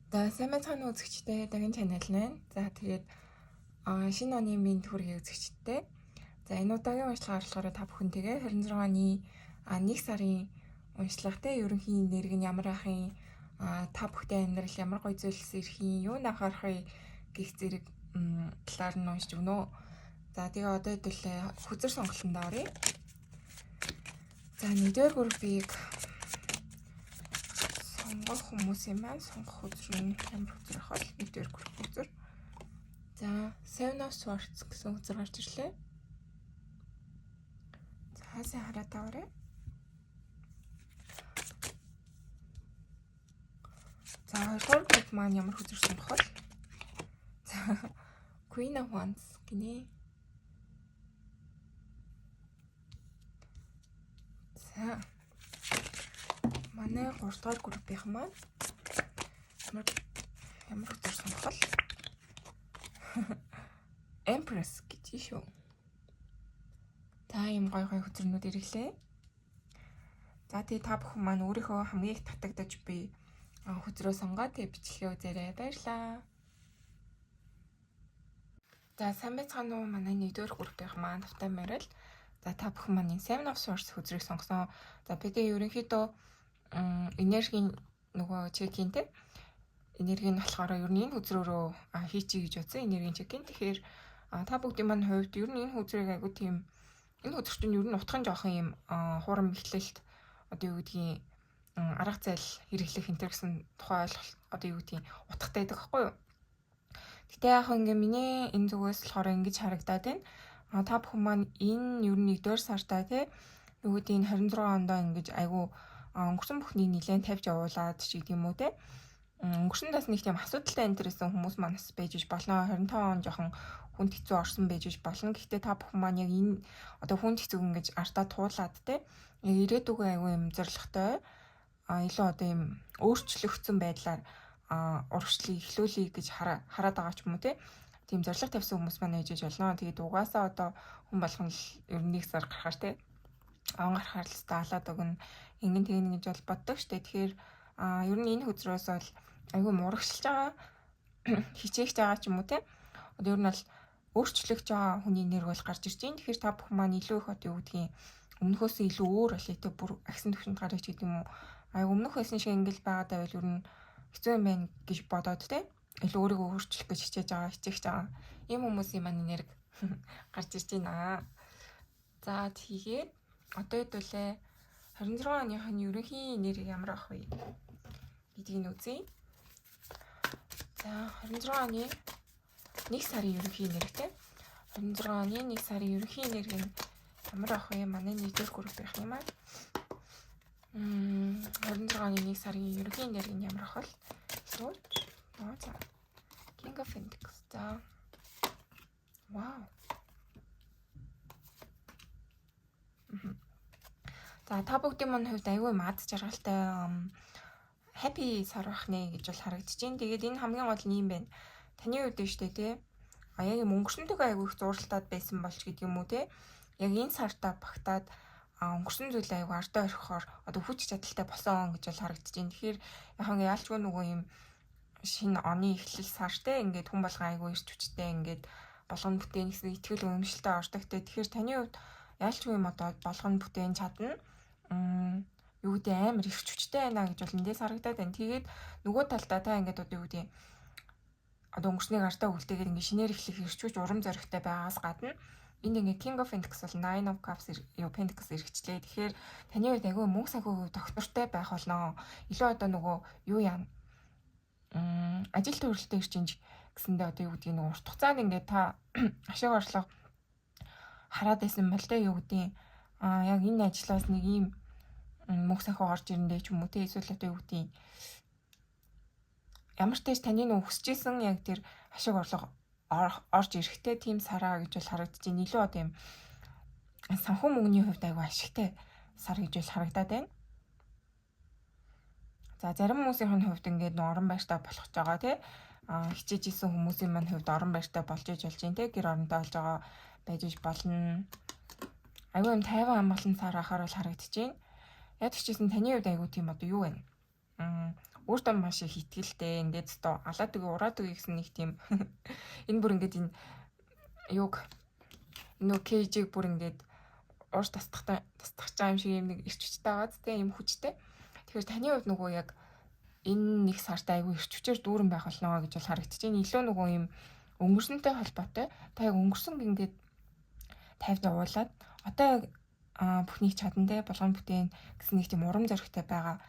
За сайн байцгаана үзэгчдээ Дагин channel маань. За тэгээд шинэ оны минь төргийн үзэгчдээ. За энэ удаагийн уншлагаар болохоор та бүхэнтэйгээ 26 оны 1 сарын уншлагатай ерөнхий нэрг нь ямар ахын та бүхтэй амьдрал ямар гоё зүйлс ирхийн юу анхаарахыг гих зэрэг талаар нь уншиж өгнө. За тэгээ одоо хэдүүлээ хүзэр сонголтонд оръё. За нэгдүгээр группийг сонгох хүмүүс юм байна. Сонгох үзэр нь ямар үзэр ах вэ? Нэгдүгээр групп үзэр. За, Seven of Swords гэсэн үзэр гарч ирлээ. За, сайн хараад аваарай. За, хоёрдугаар групп маань ямар үзэр сонгох вэ? За, Queen of Wands гинэ. За, манай 3 дугаар группийн маань ямар үзэр сонгох вэ? Empress гэж шүү. За ийм гой хөтөрнүүд ирэглээ. За тэгээ та бүхэн маань өөрийнхөө хамгийн их татагдаж буй хөтөрөө сонгоод тэгээ бичлэгээ үзээрэй. Баярлалаа. За сайн байцгаана уу манай нэгдүгээр группийн маань Тавтай Мэрэл. За та бүхэн маань Seven of Swords хөзрийг сонгосон. За бидний ерөнхийдөө энергийн нөгөө чекин те энерги нь болохоор ер нь энэ хөзрөөрөө хийчихье гэж бодсон энергийн чекин. Тэгэхээр та бүгдийн маань хувьд ер нь энэ хөзрийг айгу тийм энэ хөзөр чинь ер нь утхан жоохон юм хуурам эхлэлт одоо юу гэдгийг арга зээл хэрэглэх энэ гэсэн тухай ойлголт одоо юу гэдгийг утгатай байдаг байхгүй юу? Гэтэ яг ингээ миний энэ зүгээс болохоор ингэж харагдаад байна. Та бүхэн маань энэ ер нь 1-р сартаа те юу гэдгийг 26 ондоо ингэж айгу өнгөрсөн бүхнийг нэлээд тавьж явуулаад ч гэдэг юм уу те. Өнгөрсөн тас нэг тийм асуудалтай интерсэн хүмүүс манаас байж болно. 25 он жоохон хүнд хэцүү орсон байж болно. Гэхдээ та бүхэн маань яг энэ одоо хүнд хэцүү ингэж артаа туулаад те яг ирээдүгөө аюу юм зоригтой илүү одоо юм өөрчлөгдсөн байдлаар урагшлыг эхлүүлэе гэж хараад байгаа ч юм уу те. Тийм зориг тавьсан хүмүүс маань ээж болно. Тэгээд угаасаа одоо хүн болгон л ер нь 1 сар гарахаар те он гарахаар л таалаад өгнө. Ингэн тэгнэ гэж бол боддог штэ. Тэгэхээр ер нь энэ хөзрөөс бол айгүй мурагшилж байгаа хичээгч байгаа ч юм уу те. Одоо ер нь бол өөрчлөгдөж байгаа хүний нэр бол гарч ирж байна. Тэгэхээр та бүхэн маань илүү их одоо юу гэдгийг өмнөхөөс илүү өөр болъё те. Бүр агсан төвшөнд гарч гэдэг юм уу. Өмнөх байсан шиг ингээл байгаадаа бол ер нь хэцүү юм байна гэж бодоод те. Илүү өөрийгөө өөрчлөх гэж хичээж байгаа. Ийм хүмүүсийн маань нэрг гарч ирж байна. За тэгээд одоо хэдүүлээ 26 оныхын ерөнхий нэр ямар ах вэ гэдгийг үзье. За 26 оны 1 сарын ерөнхий нэртэй. 26 оны 1 сарын ерөнхий нэр нь ямар ах вэ? Манай нэгдүгээр группийнх юм аа. 26 оны 1 сарын ерөнхий нэр нь ямар ах вэ? За King of Pentacles. За. Вау. За та бүгдийн маань хувьд аюул мад жаргалтай happy сар бах нэ гэж бол харагдаж байна. Тэгээд энэ хамгийн гол нь юм байна. Таны хувьд нь штэ тий. Яг юм өнгөрсөнтэйгээ аюул их зурлалтад байсан болч гэдэг юм уу тий. Яг энэ сартаа багтаад өнгөрсөн зүйл аюул ардаа орхихоор одоо хүч чадалтай болсон гэж бол харагдаж байна. Тэгэхээр яг яалчгүй нөгөө юм шинэ оны эхлэл сар те ингээд хүн болгон аюул ирч хүчтэй ингээд болгоно бүтээн гэсэн итгэл үнэмшилтэй ордог те. Тэгэхээр таны хувьд яалчгүй юм одоо болгоно бүтээн чадна. Юу гэдэг амар их хүчтэй байна гэж бол эндээс харагдаад байна. Тэгээд нөгөө талдаа та ингээд одоо юу гэдэг одоо өнгөрснийг артаа үлдээгээд ингээд шинээр эхлэх ирч хүч урам зоригтой байгаас гадна энд ингээд King of Pentacles бол 9 of Cups Pentacles эргэжлээ. Тэгэхээр таны хувьд айгүй мөнгө санхүү доктортой байх болно. Илүү одоо нөгөө юу яа ажил төрөлтэй ирчинж гэсэндээ одоо юу гэдгийг нөгөө урт хугацаанд ингээд та ашиг орлого хараад байсан бол тэ юу гэдгийг яг энэ ажлаас нэг ийм мөнгө санхүү орж ирэндээ ч юм уу те эсвэл одоо юу гэдгийг ямар ч тааш таны нөх хүсэжсэн яг тэр ашиг орлого орж ирэхтэй тийм сараа гэж бол харагдаж байна. Илүү одоо юм санхүү мөнгөний хувьд айгүй ашигтай сар гэж бол харагдаад байна. За зарим хүмүүсийн хувьд ингээд орон байртай болох ч байгаа те хичээж исэн хүмүүсийн маань хувьд орон байртай болж иж болж байна те гэр оронтой болж байгаа байж болно. Айгүй юм тайван амгалан сар ахаар бол харагдаж байна. Яг ч гэсэн таны хувьд айгүй тийм одоо юу вэ? өөртөө маш их итгэлтэй ингээд өстой алаад үгүй ураад үгүй гэсэн нэг тийм энэ бүр ингээд энэ юг нөө кейжиг бүр ингээд уурс тасдах байгаа юм шиг юм нэг ирч хүчтэй байгаад тийм юм хүчтэй. Тэгэхээр таны хувьд нөгөө яг энэ нэг сард айгүй ирч хүчээр дүүрэн байх болно гэж бол харагдаж байна. Илүү нөгөө юм өнгөрсөнтэй холбоотой. Та яг өнгөрсөн ингээд тавьж явуулаад одоо яг бүхнийг чадан те болгон бүтээн гэсэн нэг тийм урам зоригтой байх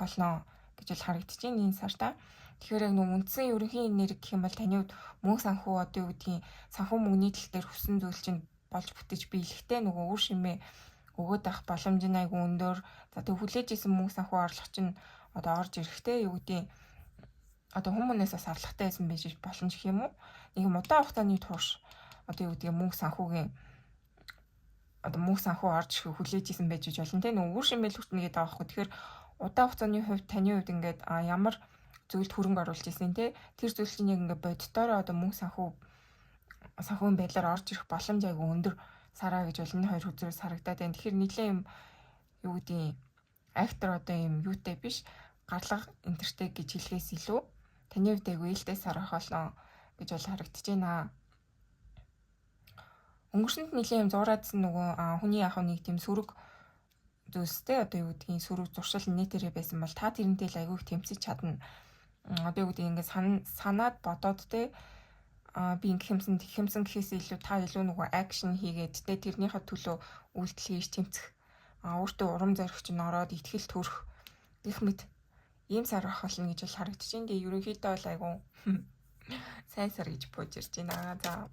болно гэж бол харагдаж байна энэ сарда. Тэгэхээр яг нөгөө үндсэн ерөнхий энерги гэх юм бол таны хувьд мөнгө санхүү одоо юу гэдгийг санхүү мөнгөний тал дээр хүссэн зүйл чинь болж бүтэж биелэхтэй нөгөө үр шимээ өгөөд авах боломж нь айгүй өндөр. За тэг хүлээж исэн мөнгө санхүү орлого чинь одоо орж ирэхтэй юу гэдгийг одоо хүмүүнээс бас авралгатай байсан байж болно гэх юм уу. Нэг юм удаан хугацааны турш одоо юу гэдгийг мөнгө санхүү орж ирэх хүлээж исэн байж болно те нөгөө үр шимэл хүртнэ гэдэг байгаа байхгүй. Тэгэхээр удаан хугацааны хувьд таны хувьд ингээд ямар зүйлд хөрөнгө оруулж исэн те тэр зүйл чинь яг ингээд боддоор одоо мөнгө санхүүгийн байдлаар орж ирэх боломж айгүй өндөр сараа гэж бол энэ хоёр үзүүрээс харагдаад байна. Тэгэхээр нийлээ юм юу гэдгийг актер одоо юм юутай биш гарлага интертэй гэж хэлэхээс илүү таны хувьд айгүй ээлтэй сар ах болно гэж бол харагдаж байна. Өнгөрсөнд нийлээ юм зураадсан нөгөө хүний яг нэг тийм сөрөг зүйлстэй одоо юу гэдгийг сөрөг зуршил нэтэрээ байсан бол та тэрнтэй л айгүй их тэмцэж чадна. Одоо юу гэдгийг ингээд санаад бодоод те би ингэхэмсэн гэхээс илүү та илүү нөгөө акшн хийгээд те тэрнийхээ төлөө үйлдэл хийж тэмцэх өөртөө урам зоригч нь ороод ихтгэл төрөх гэх мэт ийм сар ах болно гэж бол харагдаж байна. Тэгээ ерөнхийдөө бол айгүй сайн сар гэж бууж ирж байна. За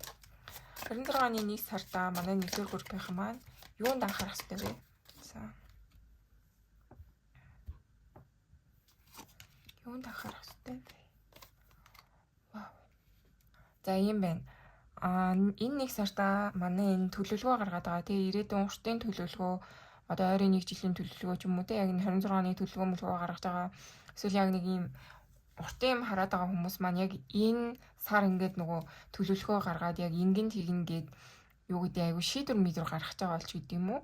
26 оны 1 сарда манай 1-р группийн маань юунд анхаарах хэрэгтэй вэ? За. Юунд анхаарах хэрэгтэй вэ? Вау. За ийм байна. Энэ 1 сарда манай энэ төлөвлөгөө гаргаад байгаа. Тэгээ ирээдүйн уртын төлөвлөгөө одоо ойрын 1 жилийн төлөвлөгөө ч юм уу те яг 26 оны төлөвлөгөө гаргаж байгаа. Эсвэл яг нэг ийм уртын юм хараад байгаа хүмүүс маань яг энэ сар ингээд нөгөө төлөвлөгөө гаргаад яг ингэн тэгэнгээд юу гэдэг айгу шийдвэр мэдвэр гаргаж байгаа болч гэдэг юм уу.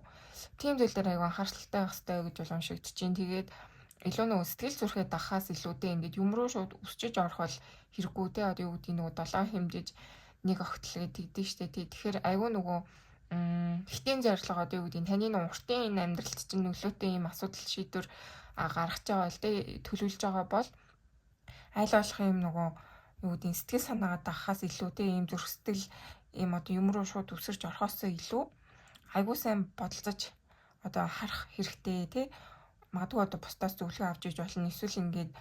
Тийм зүйл дээр айгу анхааралтай байх хэрэгтэй гэж бол уншигдэж байна. Тэгээд илүү нөгөө сэтгэл зүрхээ дахахаас илүүтэй ингээд юм руу шууд өсчөж орох бол хэрэггүй те одоо юу гэдэг нөгөө 7 хэмжиж нэг огтлол гэдэг штэ. Тэгэхээр айгу нөгөө хитийн зорилго одоо юу гэдэг таны нэг уртын энэ амьдралд чинь нөлөөтэй юм асуудал шийдвэр гаргаж байгаа бол те төлөвлөж байгаа бол аль болох юм нөгөө юу гэдэг сэтгэл санаагаа дагахаас илүү те ийм зүрх сэтгэл ийм одоо юм руу шууд өсөрч орохоос илүү айгуу сайн бодолцож одоо харах хэрэгтэй те магадгүй одоо бусдаас зөвлөгөө авч иж болно эсвэл ингээд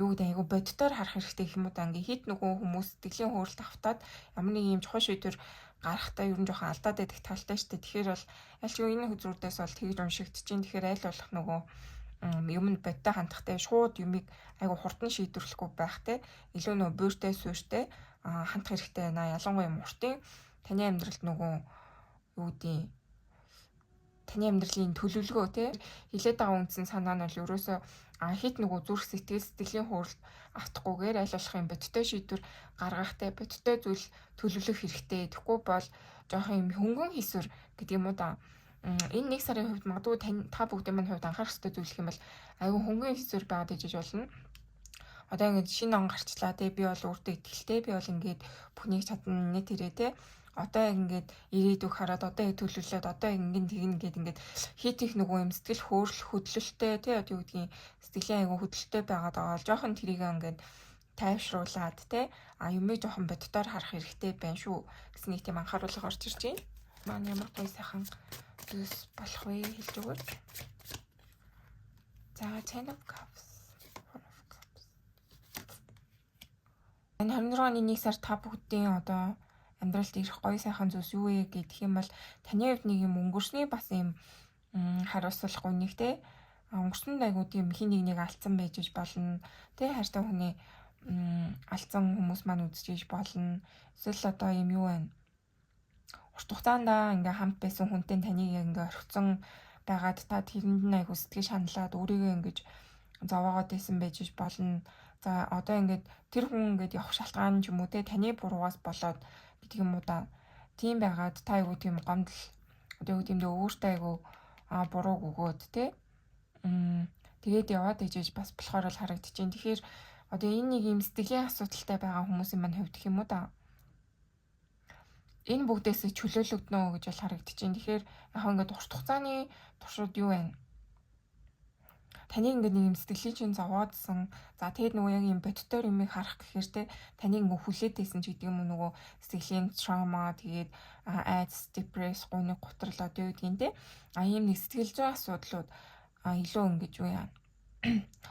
юу гэдэг айгуу боддоор харах хэрэгтэй гэх юм уу да ингээд хит нөгөө хүмүүс сэтгэлийн хөөрөлт автаад ямар нэг юм чухал шийдвэр гарахтаа ер нь жоохон алдаад байдаг талтай шүү дээ. Тэгэхээр бол аль ч энэ хөзрүүдээс бол тэгж уншигдэж чинь тэгэхээр аль болох нөгөө юмд бодтой хандахтай шууд юмыг айгу хурдан шийдвэрлэхгүй байх те илүү нөгөө буйртай суйртай хандах хэрэгтэй байна. Ялангуяа юм уртын таны амьдралд нөгөө юу гэдэг таны амьдралын төлөвлөгөө те хилээд байгаа үндсэн санаа нь бол ерөөсөө хит нөгөө зүрх сэтгэлийн хөөрөлт автахгүйгээр аль болох юм бодтой шийдвэр гаргахтай бодтой зүйл төлөвлөх хэрэгтэй. Тэгэхгүй бол жоохон юм хөнгөн хийсвэр гэдэг юм уу да. Энэ 1 сарын хувьд магадгүй та бүгдийн маань хувьд анхаарах хэрэгтэй зүйл гэх юм бол аюу хөнгөн хийсвэр байгаад ижиж болно. Одоо ингээд шинэ он гарчлаа те би бол өөртөө итгэлтэй би бол ингээд бүхнийг чадна нэ тэрэ те одоо яг ингээд ирээдүг хараад одоо яг төлөвлөлөөд одоо ингээд тэгнэ гэд ингээд хит их нөгөө юм сэтгэл хөөрөл хөдлөлттэй те одоо юу гэдгийг сэтгэлийн аюу хөдлөлттэй байгаад байгаа бол жоохон тэрийг ингээд тайвшруулад те юмыг жоохон боддоор харах хэрэгтэй байна шүү гэсэн нэг тийм анхааруулга орж ирж байна. Маань ямар гоё сайхан зүйлс болох вэ хэлж өгөөч. За Ten of Cups. Энэ 26 оны 1 сар та бүгдийн одоо амьдралд ирэх гоё сайхан зүйлс юу вэ гэх юм бол таны хувьд нэг юм өнгөрсний бас юм хариуцлахгүй нэг те өнгөрсөн айгуу тийм хин нэг алдсан байж болно. Тэ хайртай хүний алдсан хүмүүс маань үзчихэж болно. Эсвэл одоо юм юу вэ? Урт хугацаанд ингээ хамт байсан хүнтэй таныг яг ингээ орхисон байгаад та тэрэнд нь айгу сэтгэл шаналаад өөрийгөө ингэж зовоогоод байсан байж болно. За одоо ингээд тэр хүн ингээд явах шалтгаан ч юм уу те таны буруугаас болоод гэдэг юм уу да. Тийм байгаад та айгу тийм гомдол одоо юу гэмдэ өөртөө айгу бурууг өгөөд те Тэгээд яваад ижиж бас болохоор л харагдчихээн. Тэгэхээр одоо энэ нэг юм сэтгэлийн асуудалтай байгаа хүмүүсийн маань хувьд гэх юм уу да. Энэ бүгдээс чөлөөлөгднө гэж бол харагдчихээн. Тэгэхээр яг ингээд урт хугацааны туршид юу вэ? Таны ингээд нэг юм сэтгэлийн чинь зовоодсан. За тэгээд нөгөө яг юм бодитоор юмыг харах гэхээр те таны ингээд хүлээдсэн ч гэдэг юм уу нөгөө сэтгэлийн траума тэгээд айдс, депресс, гуйны гутрал одоо юу гэдгийг те ийм нэг сэтгэл зүйн асуудлууд илүү ингэж юу яа.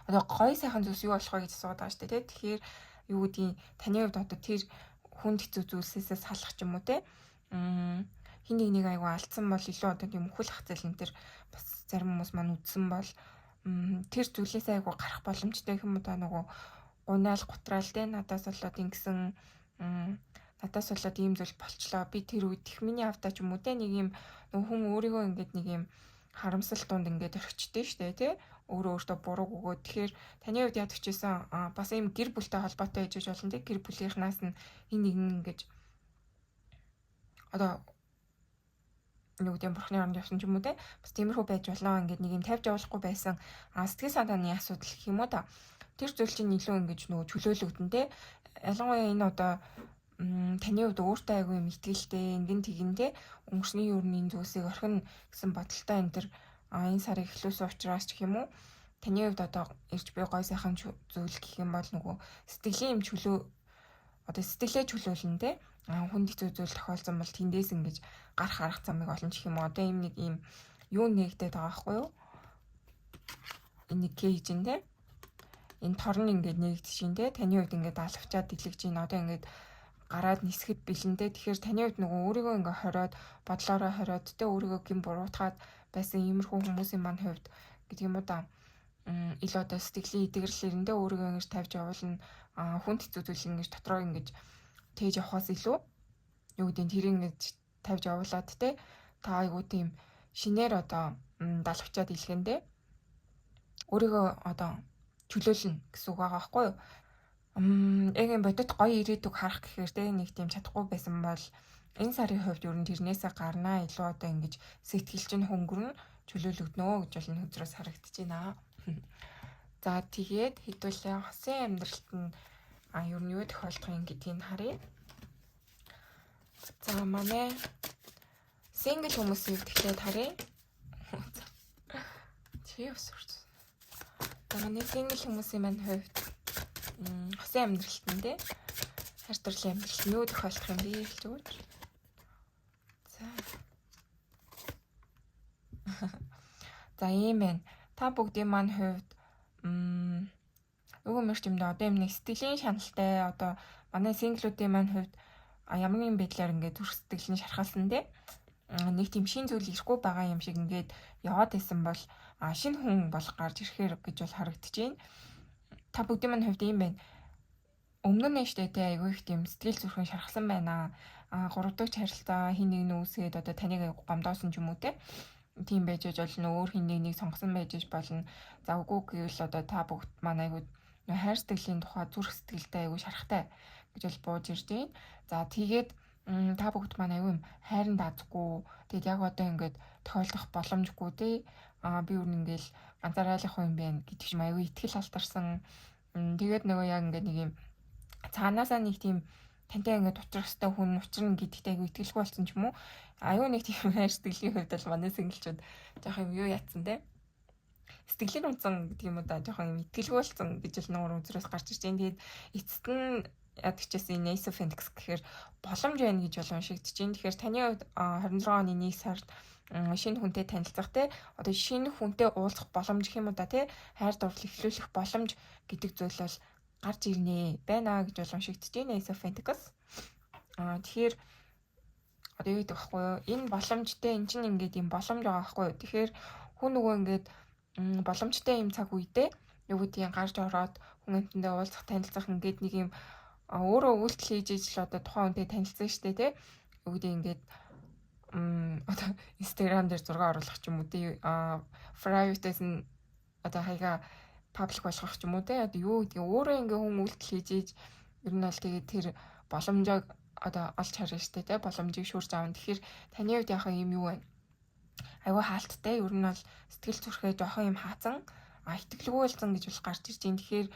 Одоо гоё сайхан зүйлс юу болох вэ гэж асууад байгаа шүү дээ те. Тэгэхээр юу гэдгийг таны хувьд одоо тэр хүнд хэцүү зүйлсээс салах ч юм уу те. Хин нэг айгу алдсан бол илүү одоо юм хүл хацал энэ төр бас зарим хүмүүс маань үдсэн бол тэр зүйлээс айгу гарах боломжтой юм уу та нөгөө гунаал гутраал те надаас болоод ингэсэн надаас болоод ийм зүйл болчлоо би тэр үед их миний автаа ч юм уу те нэг юм хүн өөрийгөө ингээд нэг юм харамсал тунд ингээд орчдээ штэ те өөртөө буруу өгөө. Тэгэхээр таны хувьд яд гэжсэн бас ийм гэр бүлтэй холбоотой ээж болно те гэр бүлийнхнаас нь хин нэг ингэж одоо юу гэдэг бурхны оронд явсан ч юм уу те бас тиймэрхүү байж болно ингээд нэг юм тавьж явуулахгүй байсан сэтгэл санааны асуудал гэх юм уу та тэр зүйл чинь илүү ингэж нөгөө чөлөөлөгдөн те ялангуяа энэ одоо таны хувьд өөртөө айгүй юм итгэлтэй ингэн тэгэн те өнгөрсний юурны зүйлсийг орхино гэсэн бодолтой энэ төр энэ сарыг эхлүүлсэн учраас ч гэх юм уу таны хувьд одоо ирж буй гой сайхан зүйл гэх юм бол нөгөө сэтгэлийн юм чөлөө одоо сэтгэлээ чөлөөлнө те хүнд хэцүү зүйл тохиолдсон бол тэндээс ингэж гарах арга замыг олон ч юм уу одоо юм нэг юм юу нэгдээд байгаа байхгүй юу энэ кейж ин те энэ торн ингээд нэгдэж ин те таны хувьд ингээд алавчаад дэлгэж ин одоо ингээд гараад нисгэд бэлэндээ тэгэхээр таны хувьд нөгөө өөрийгөө ингээд хориод бодлороо хориод те өөрийгөө гин буруутгаад байсан иймэрхүү хүмүүсийн маань хувьд гэдэг юм уу да илүү одоо сэтгэлийн идэгрэрлэрэндээ өөрийгөө ингэж тавьж явуулна хүнд хэцүү зүйл ингэж дотроо ингэж тээж явахаас илүү юу гэдэг тэрийг ингэж тавьж явуулаад те та айгуу тийм шинээр одоо далавчаад илгэндээ өөрийгөө одоо чөлөөлнө гэсэн үг байгаа байхгүй юу? Яг юм бодит гоё ирээдүг харах гэхээр те нэг тийм чадахгүй байсан бол энэ сарын хувьд ер нь тэрнээсээ гарнаа илүү одоо ингэж сэтгэл чинь хөнгөрн чөлөөлөгднөө гэж бол энэ хөзрөөс харагдаж байна. За тэгээд хэдүүлээ хосын амьдралт нь ер нь юу тохиолдох юм гэдгийг харъя. За манай сингл хүмүүсийг тэгэхээр харъя. Чи өсөрч. За манай сингл хүмүүсийн маань хувьд хосын амьдралтанд те хайр дурлалын амьдралт нь юу тохиолдох юм бэ гэж өгөөч. За. За ийм байна. Та бүгдийн маань хувьд нөгөө мөрч юм да одоо юм нэг сэтгэлийн шаналтай одоо манай синглүүдийн маань хувьд ямар нэгэн байдлаар ингээд зүрх сэтгэлийн шархалсан те нэг тийм шин зүйл ирэхгүй байгаа юм шиг ингээд яваад исэн бол шинэ хүн болох гарч ирэхээр гэж бол харагдаж байна. Та бүгдийн маань хувьд юм байна. Өмнө нь штэ те айгүй их тийм сэтгэл зүрхэн шархалсан байна. 3 дахь харилцаа хин нэг нүүсгээд одоо таныг гомдоосон ч юм уу те тийм байж болно өөр хин нэг сонгосон байж болно. За үгүй гэвэл одоо та бүгд маань айгүй хайр сэтгэлийн тухай зүрх сэтгэлтэй айгүй шарахтай гэж бол бууж ирж байна. За тэгээд та бүгд маань айгүй хайрын даазгүй. Тэгээд яг одоо ингээд тохиолдох боломжгүй те би өөр ингээл ганцаарайлах юм байна гэдэг ч юм айгүй итгэл алдарсан. Тэгээд нөгөө яг ингээд нэг юм цаанаасаа нэг тийм тантай ингээд уулзрахтай хүн учрна гэдэгт айгүй итгэлгүй болсон ч юм уу. Аюу нэг тийм хайр сэтгэлийн хувьд бол манай синглчүүд жоох юм юу яатсан те. Сэтгэлийн үнцэн гэдэг юм уу да жоох юм итгэлгүй болсон гэж л нуур үзрээс гарч ирж байна. Тэгээд эцэст нь ядчихсан энэ Ace of Pentacles гэхээр боломж байна гэж бол уншигдэж байна. Тэгэхээр таны хувьд 26 оны 1 сард шинэ хүнтэй танилцах те одоо шинэ хүнтэй уулзах боломж гэх юм уу да те хайр дурлал эхлүүлэх боломж гэдэг зүйл бол гарч ирнэ байна гэж бол уншигдэж байна Ace of Pentacles. Тэгэхээр одоо юу гэдэг вэ вэ? Энэ боломжтой эн чинь ингээд юм боломж байгаа байхгүй юу? Тэгэхээр хүн нөгөө ингээд боломжтой юм цаг үедээ юу гэдгийг гарч ороод хүн амтандаа уулзах танилцах ингээд нэг юм өөрөө үйлдэл хийж ижил одоо тухайн хүнтэй танилцсан штэ тий. Юу гэдэг ингээд одоо Instagram дээр зураг оруулах ч юм уу тий. Private-ээс нь одоо хаяга паблик болгох ч юм уу тий. Одоо юу гэдгийг өөрөө ингээ хүн үйлдэл хийж иж ер нь бол тэгээд тэр боломжоо одоо олж харна штэ тий. Боломжийг шүүрж аавна. Тэгэхээр таны хувьд яхаа юм юу вэ? Айгүй хаалттай. Ер нь бол сэтгэл зүрхээ жоохон юм хаацсан. итгэлгүййлсэн гэж бол гарч ирж байна. Тэгэхээр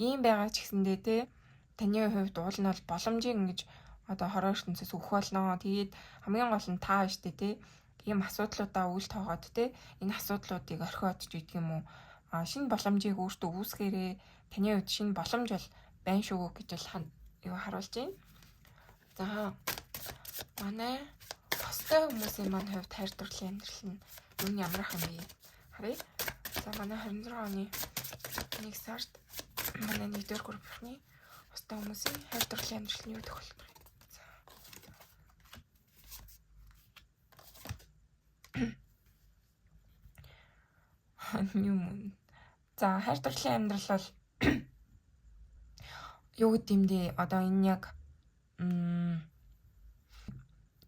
ийм байгаа ч гэсэндээ те таны хувьд уул нь бол боломжийг ингэж одоо хороо ертөнцөөс өгөх болно. Тэгээд хамгийн гол нь та штэ те ийм асуудлуудаа үл тоогоод те энэ асуудлуудыг орхиод ч гэдэг юм уу шинэ боломжийг өөртөө үүсгээрээ таны хувьд шинэ боломж бол байна шүү гэж бол юу харуулж байна. За манай хостой хүмүүсийн маань хувьд хайр дурлалын амьдрал нь юу ямар ах юм бэ? Харъя. За манай 26 оны 1 сард манай 1-р группны хостой хүмүүсийн хайр дурлалын амьдрал нь юу гэх вэ? За хайр дурлалын амьдрал бол юу гэдэмдээ одоо энэ яг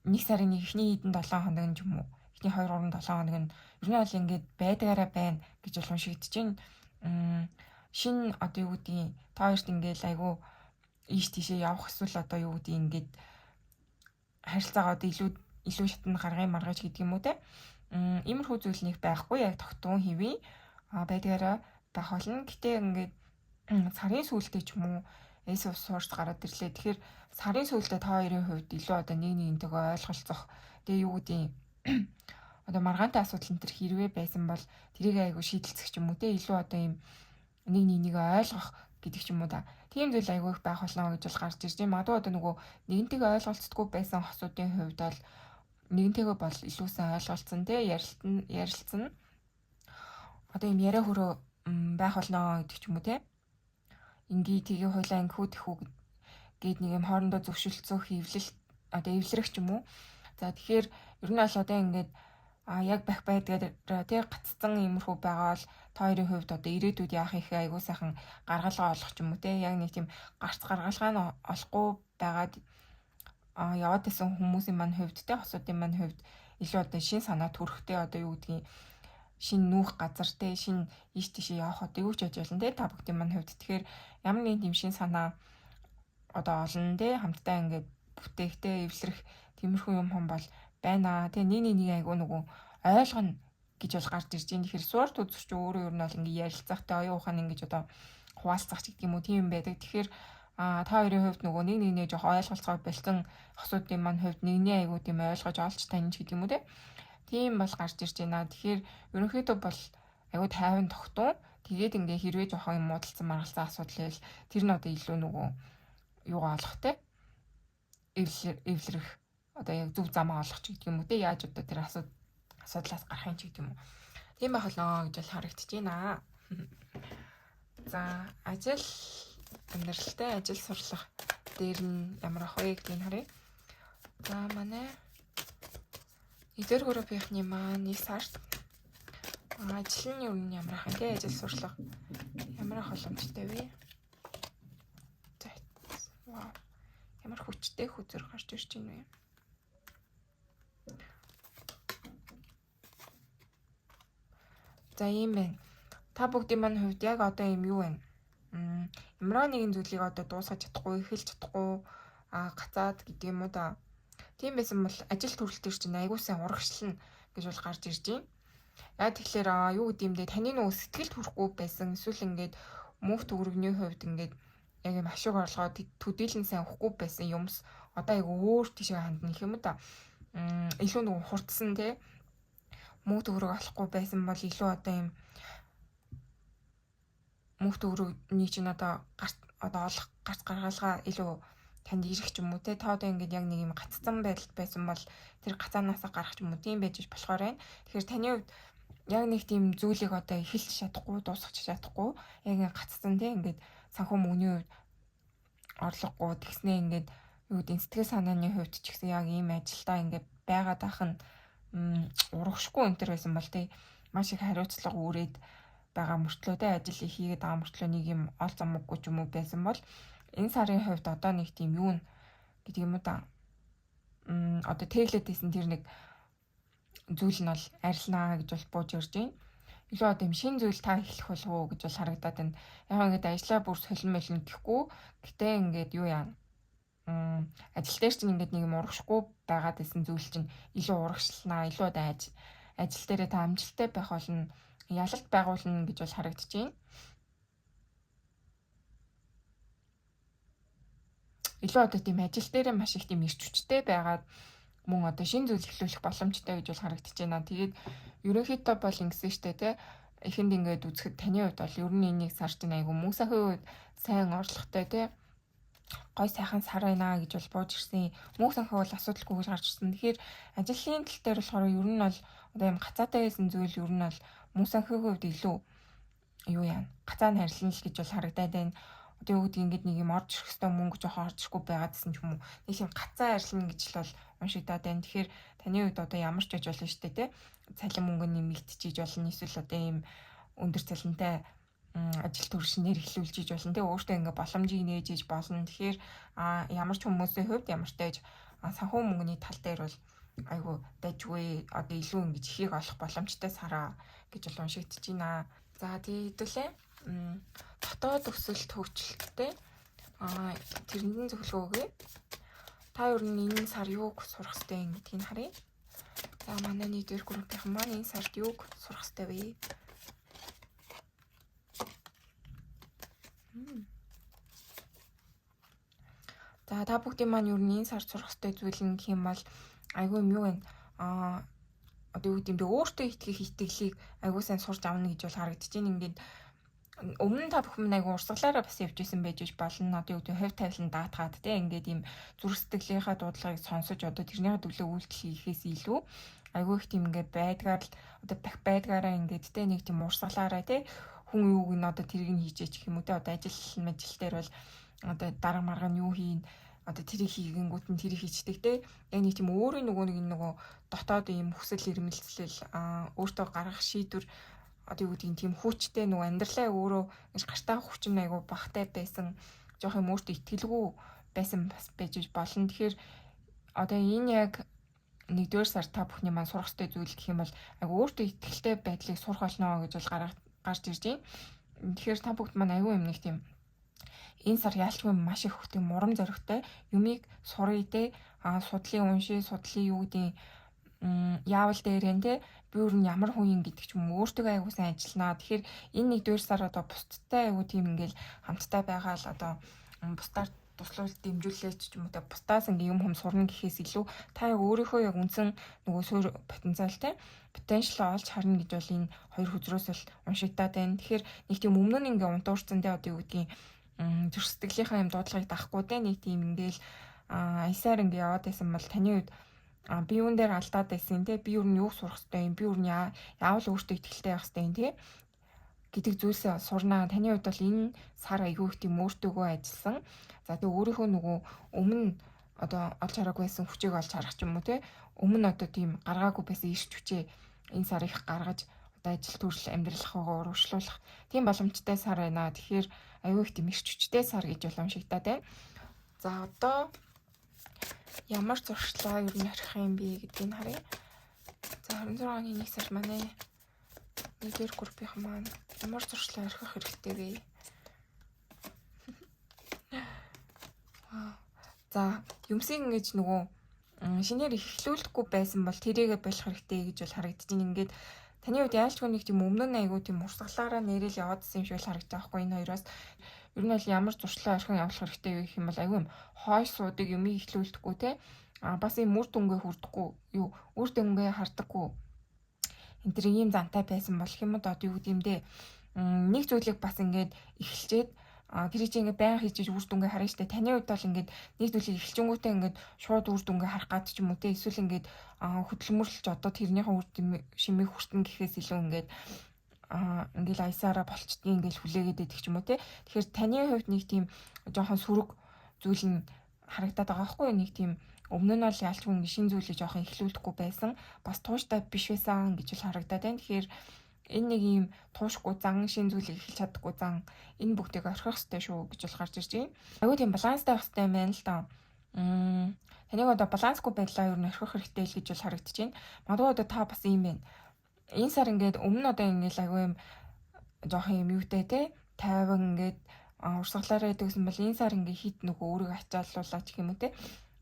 1 сарын эхний хэдэн 7 хоног нь юм уу? Эхний 2 3 7 хоног нь ер нь бол ингээд байдгаараа байна гэж бол уншигдэж байна. Шинэ одоо юу гэдгийг та хоёрт ингээд айгүй ийш тийшээ явах эсвэл одоо юу гэдгийг ингээд харилцаагаа одоо илүү шатнд гаргын маргаж гэдэг юм уу те. Иймэрхүү зүйл нэг байхгүй яг тогтун хэвээ байдгаараа байх болно. Гэтэ ингээд сарын сүүлдээ ч юм уу эс суурч гараад ирлээ. Тэгэхээр сарын сүүлдээ та хоёрын хувьд илүү одоо нэг нэгнтэйгээ ойлголцох тэгээ юу гэдгийг одоо маргаантай асуудал энэ төр хэрвээ байсан бол тэрийг айгу шийдэлцэх ч юм уу те илүү одоо ийм нэг нэгнийг ойлгох гэдэг ч юм уу да. Тийм зүйл айгу их байх болно гэж бол гарч ирж байна. Магадгүй одоо нөгөө нэгнтэйгээ ойлголцдоггүй байсан хосуудын хувьд бол нэгнтэйгээ бол илүүсэн ойлголцсон те ярилцсан. Одоо ийм яриа хөрөө байх болно гэдэг ч юм уу те. Ингээ тийг хойлоо ингэхүү тэхүү гээд нэг юм хоорондоо зөвшөлтсөх хөвлөлт одоо эвлэрэх ч юм уу. За тэгэхээр ер нь бол одоо ингээд яг байх байдгаар тий гаццсан иймэрхүү байгаа бол та хоёрын хувьд одоо ирээдүйд яах их айгуу сайхан гаргалгаа олох ч юм уу тий яг нэг тийм гарц гаргалгаа нь олохгүй байгаад яваад байсан хүмүүсийн маань хувьд тий хосуудын маань хувьд илүү одоо шин санаа төрөхтэй одоо юу гэдгийг шин нүүх газар тий шин ийш тийшээ явах одоо юу ч яаж болно тий та бүгдийн маань хувьд тэгэхээр ямар нэгэн тийм шин санаа одоо олон тий хамтдаа ингээд бүтээгтэй эвлэрэх тиймэрхүү юм бол байна. Тэгээ нэг айгуу нөгөө ойлгоно гэж бол гарч ирж байна. Тэгэхээр сурт үзэгч өөрөө ер нь бол ингээ ярилцахтай оюун ухаан ингэж одоо хуваалцах ч гэдэг юм уу тийм байдаг. Тэгэхээр та хоёрын хувьд нөгөө нэг нэгнээ жоох ойлголцоо бэлтэн хосуудын маань хувьд нэгний айгуу тийм ойлгож олж таньж гэдэг юм уу тийм бол гарч ирж байна. Тэгэхээр ерөнхийдөө бол айгуу тайван тогтун. Тэгээд ингээ хэрвээ жоох юм муудалцсан маргалцсан асуудал байл тэр нь одоо илүү нөгөө юугаа олох те эвлэрэх одоо яг зөв замаа олох ч гэдэг юм уу те яаж одоо тэр асуудлаас гарах юм ч гэдэг юм уу. Тийм байх болно гэж бол харагдаж байна. За ажил амьдралтай ажил сурлах дээр нь ямар ах вэ гэдгийг харъя. За манай 1-р группийнхний маань 1 сард ажил нь юу ямар ах юм те ажил сурлах ямар ах боломжтой вэ? За вау ямар хүчтэй хүзэр гарч ирж байна вэ? За ийм байна. Та бүгдийн маань хувьд яг одоо юм юу байна? Ямар нэгэн зүйлийг одоо дуусгаж чадахгүй, эхэлж чадахгүй, гацаад гэдэг юм уу да. Тийм байсан бол ажил төрөл төр чинь айгуу сайн урагшлна гэж бол гарч ирж байна. Яа тэгэхээр юу гэдэм дэ таны нөгөө сэтгэл төрөхгүй байсан эсвэл ингээд мөнх төгрөгний хувьд ингээд яг юм ашиг орлогоо төдийлэн сайн өгөхгүй байсан юмс одоо айгуу өөр тийшээ хандна гэх юм уу да. Илүү нөгөө хурдсан те мөнх төгрөг олохгүй байсан бол илүү одоо юм мөнх төгрөгний чинь одоо олох гарц гаргалгаа илүү танд ирэх ч юм уу те та одоо ингээд яг нэг юм гаццсан байдалд байсан бол тэр гацаанаасаа гарах ч юм уу тийм байж болохоор байна. Тэгэхээр таны хувьд яг нэг тийм зүйлийг одоо эхэлж чадахгүй дуусгах чадахгүй яг ингээд гаццсан те ингээд санхүү мөнгөний хувьд орлогогүй тэгснээ ингээд юу гэдэг сэтгэл санааны хувьд ч гэсэн яг ийм ажилдаа ингээд байгаад ах нь урагшгүй өнтер байсан бол те маш их хариуцлага үүрээд байгаа мөртлөө те ажил хийгээд байгаа мөртлөө нэг юм ол замгүй ч юм уу байсан бол энэ сарын хувьд одоо нэг тийм юу н гэдэг юм уу да одоо тэглээд байсан тэр нэг зүйл нь бол арилнаа гэж бол бууж ирж байна. Илүү одоо юм шин зүйл та эхлэх болов уу гэж бол харагдаад байна. Яг ингээд ажиллаа бүр солимолно гэхгүй гэтээ ингээд юу яа ажил дээр чинь ингээд нэг юм урагшгүй байгаад байсан зүйл чинь илүү урагшлнаа илүү одоо ажил дээрээ та амжилттай байх болно ялалт байгуулна гэж бол харагдаж байна. Илүү одоо тийм ажил дээр маш их тийм ирч хүчтэй байгаад мөн одоо шинэ зүйл эхлүүлэх боломжтой гэж бол харагдаж байна. Тэгээд ерөнхийдөө бол ингэсэн штэ те эхэнд ингээд үзэхэд таны хувьд бол ер нь энийг сар чинь айгу мөн сахын хувьд сайн орлоготой те гой сайхан сар байна гэж бол бууж ирсэн. Мөнх санхаа бол асуудалгүй гэж гарч ирсэн. Тэгэхээр ажлын тал дээр болохоор ер нь бол одоо юм гацаатай байсан зүйл ер нь бол мөнх санхын хувьд илүү юу яа гацаа харьлан л гэж бол харагдаад байна. Одоо юу гэдэг ингээд нэг юм орж ирэх хэвээр мөнгө жоохон орж ирэхгүй байгаадсэн ч юм уу. Нэг юм гацаа харьлан гэж л бол уншигдаад байна. Тэгэхээр таны хувьд одоо ямар ч гэж болно шүү дээ те. Цалин мөнгө нэмэгдчихэж болно. Эсвэл одоо ийм өндөр цалинтай ажил төршнээр эхлүүлж иж болно те өөртөө ингээ боломжийг нээж иж болно. Тэгэхээр ямар ч хүмүүсийн хувьд ямар ч тааж санхүү мөнгөний тал дээр бол айгу дайггүй одоо илүү ингэж ихийг олох боломжтой сараа гэж бол уншигдэж байна. За тэгээд хэдүүлээ дотоод өсөлт хөгжилттэй тэрнэн зөвлөгөө өгье. Та ер нь энэ сар юуг сурах хэрэгтэй гэдгийг харъя. За манай нийтвэр группийн маань энэ сард юуг сурах хэрэгтэй вэ? За та бүгдийн маань ер нь энэ сар сурах хэрэгтэй зүйл нь гэх юм бол айгүй юм юу вэ? Одоо юу гэдэм бэ өөртөө итгэх итгэлийг айгүй сайн сурч авна гэж бол харагдаж байна. Ингээд өмнө та бүхэн айгүй урсгалаараа бас явж исэн байж болно. Одоо юу гэдэг хувь тавилан даатгаад те ингээд ийм зүрх сэтгэлийнхаа дуудлагыг сонсож одоо тэрний төлөө үйлдэл хийхээс илүү айгүй их тийм ингээд байдгаар л одоо байдгаараа ингээд те нэг тийм урсгалаараа те хүн юуг нь одоо тэрийг нь хийж гэх юм уу те одоо ажил дээр бол одоо дарга марга нь юу хийн одоо тэрийг хийгэнгүүт нь тэрийг хийчдэг те яг нэг тийм өөрийн нөгөө дотоод ийм хүсэл эрмэлзэл өөртөө гаргах шийдвэр одоо юу гэдгийг тийм хүчтэй нөгөө амьдралаа өөрөө гэж гартаа хүчин айгу багтай байсан жоох юм өөртөө итгэлгүй байсан бас байж болно. Тэгэхээр одоо энэ яг 1-р сар та бүхний маань сурах ёстой зүйл гэх юм бол айгу өөртөө итгэлтэй байдлыг сурах болно гэж бол гарч ирж байна. Тэгэхээр та бүгд маань айгу юм нэг тийм энэ сар яалтчгүй маш их хөтөм мурам зоригтой юмыг суръя те судлын уншия судлын юу гэдгийг яавал дээрэн те би өөр нь ямар хүн юм гэдэг ч юм өөртөө айгуу сайн ажилланаа. Тэгэхээр энэ 1-р сар одоо бусдтай айгуу тийм ингээл хамтдаа байгаа л одоо бусдаар туслуулт дэмжүүлээч ч юм уу те бусдаас ингээ юм сурна гэхээс илүү та яг өөрийнхөө яг үндсэн нөгөө суурь потенциалтай потенциал олж харна гэж бол энэ хоёр хөзрөөс л уншигдаад байна. Тэгэхээр нэг тийм өмнө нь ингээ унтуурсан те одоо юу гэдгийг зүрх сэтгэлийнхаа юм дуудлагыг дахгүй те нэг тийм ингээл аясаар ингээ яваад байсан бол таны хувьд би юун дээр алдаад байсан те би юу нь юу сурах хэрэгтэй юм би юу нь яавал өөртөө итгэлтэй байх хэрэгтэй юм те гэдэг зүйлсээ сурнаа. Таны хувьд бол энэ сар айгүй их тийм өөртөөгөө ажилласан. За тэгээ өөрийнхөө нөгөө өмнө одоо олж хараагүй байсан хүчийг олж харах ч юм уу те өмнө одоо тийм гаргаагүй байсан ирч хүчээ энэ сар их гаргаж одоо ажил төрөл амьдралынхаа урагшлуулах тийм боломжтой сар байна. Тэгэхээр айгүй их тийм ирч хүчтэй сар гэж боломжтой те. За одоо ямар зуршлаа ер нь арих юм бэ гэдгийг харъя. За 26 оны 1 сар манай 1-р группийн маань ямар зуршлаа арих хэрэгтэй вэ? За юмсыг ингэж нөгөө шинээр эхлүүлэхгүй байсан бол тэрийгэ болох хэрэгтэй гэж бол харагдаж байна. Ингээд таны хувьд яалчгүй нэг тийм өмнө нь айгүй тийм урсгалаараа нэрэл яваадсан юм шиг л харагдаж байгаа хгүй энэ хоёроос. Ер нь бол ямар зуршлаа орхин явуулах хэрэгтэй вэ гэх юм бол айгүй юм хойш суудаг юм ихлүүлдэхгүй те бас юм үр дүнгээ хүрдэхгүй юу үр дүнгээ хардаггүй энэ төр ийм зантай байсан болох юм одоо юу гэдэм дэ нэг зүйлийг бас ингээд эхэлчээд тэр чинь ингээд байн хийж үр дүнгээ харна штэ таны хувьд бол ингээд нэг зүйлийг эхэлжингүүтээ ингээд шууд үр дүнгээ харах гад ч юм уу те эсвэл ингээд хөдөлмөрлөж одоо тэрнийхэн үр шимийг хүртэн гэхээс илүү ингээд ингээл аясаараа болчдгийг ингээл хүлээгээд идэх ч юм уу те. Тэгэхээр таны хувьд нэг тийм жоохон сүрэг зүйл нь харагдаад байгаа байхгүй нэг тийм өмнө нь бол ялчгүй ингээ шин зүйлийг жоохон эхлүүлэхгүй байсан. Бас тууштай биш байсан гэж л харагдаад байна. Тэгэхээр энэ нэг юм туушгүй зан шин зүйлийг эхэлж чаддаггүй зан энэ бүгдийг орхих хэрэгтэй шүү гэж бол гарч ирж байна. Айгүй тийм баланстай байх хэрэгтэй юм байна л да. Таныг одоо балансгүй байдлаа ер нь орхих хэрэгтэй л гэж бол харагдаж байна. Магадгүй одоо та бас юм байна. Энэ сар ингээд өмнө одоо ингээд айгүй юм жоох юм юутай те 50 ингээд урсгалаараа идэгсэн бол энэ сар ингээд хит нөгөө өөрийгөө ачааллуулаач гэх юм уу те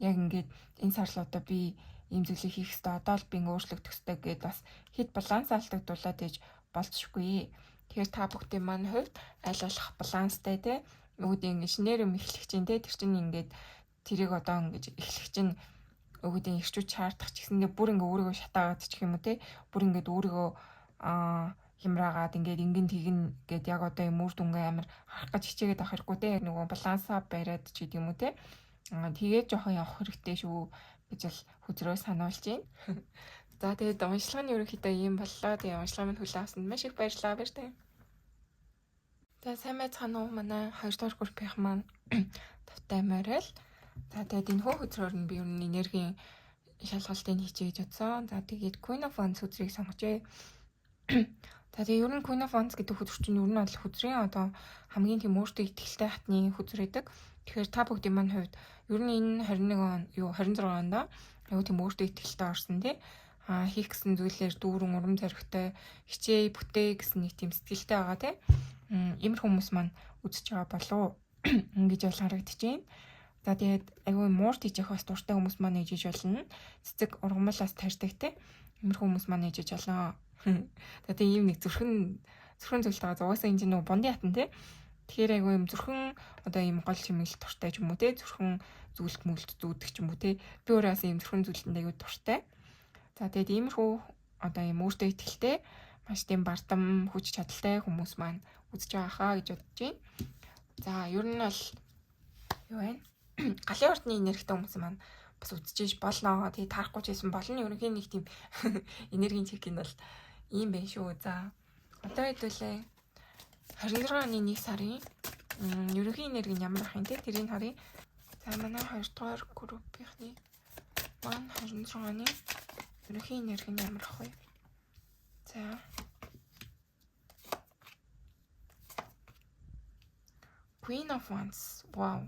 яг ингээд энэ сар л одоо би ийм зүйлийг хийх хэрэгтэй одоо л би өөрчлөгдөх хэрэгтэй гэдээ бас хит баланс алдагдуулаад ээж болцшгүй. Тэгэхээр та бүхний маань хувьд аль болох баланстай те үүдээ ингэ шинээр юм эхлэх чинь те тэр чинь ингээд тэрийг одоо ингэж эхлэх чинь үүдээ ирчүүч шаардах ч гэсэндээ бүр ингээ өөрийгөө шатаагаад ч юм уу те бүр ингээд өөрийгөө хямраагаад ингээд ингэн тэгнэ гэд яг одоо юм үр дүнгээ амар харах гэж хичээгээд авах хэрэггүй те нөгөө балансаа бариад ч гэдэг юм уу те тэгээд жоохон явах хэрэгтэй шүү гэж л хүзрөө сануулж байна. За тэгээд уншлагын ерөнхийдөө ийм боллоо. Тэгээд уншлага минь хүлээн авсанд маш их баярлалаа баяр таа. За сайн байцгаана уу манай 2 дугаар группийнх маань тавтай морил. За тэгээд энэ хөзрөөр нь би ер нь энергийн шалгалтыг хийчихье гэж бодсон. За тэгээд Queen of Wands хөзрийг сонгожээ. За тэгээд ер нь Queen of Wands гэдэг хөзөр чинь ер нь бол хөзрийн одоо хамгийн тийм өөртөө ихтэй хатны хөзөр гэдэг. Тэгэхээр та бүгдийн маань хувьд ер нь энэ 21 он 26 онд аюу тийм өөртөө ихтэй орсон тий. Хийх гэсэн зүйлээр дүүрэн урам зоригтой хичээ бүтээ гэсэн нэг тийм сэтгэлтэй байгаа тий. Иймэр хүмүүс маань үзэж байгаа болов ингэж бол харагдаж байна. За тэгээд аюу муурт хийж явах бас дуртай хүмүүс маань ээжиж болно. Цэцэг ургамлаас тарьдаг тий. Иймэр хүмүүс маань ээжиж болно. За тэгээд ийм нэг зүрхэн зүйлтэй байгаа. Зугаасаа энэ нэг бунди хатан тий. Тэгэхээр аюу юм зүрхэн одоо ийм гол чимэглэл дуртай ч юм уу тий. Зүрхэн зүйлт мүлт зүүдэг ч юм уу тий. Би өөрөөс ийм зүрхэн зүйлтэнд аюу дуртай. За тэгээд иймэрхүү одоо ийм өөртөө ихтэй маш тийм бардам хүч чадалтай хүмүүс маань үзэж байгаа хаа гэж бодож байна. За ер нь бол юу вэ? Галын ордны энергитэй хүмүүс маань бас үзэж болно. Тэгээд тарахгүй ч гэсэн болно. Ерөнхийн нэг тийм энергийн чек нь бол ийм байх шүү. За одоо хэдүүлээ 26 оны 1 сарын ерөнхийн энерги нь ямар байх юм те тэрийг харъя. За манай 2 дугаар группийнхний маань 26 оны ерөнхийн энерги нь ямар ах вэ? За. Queen of Wands. Wow.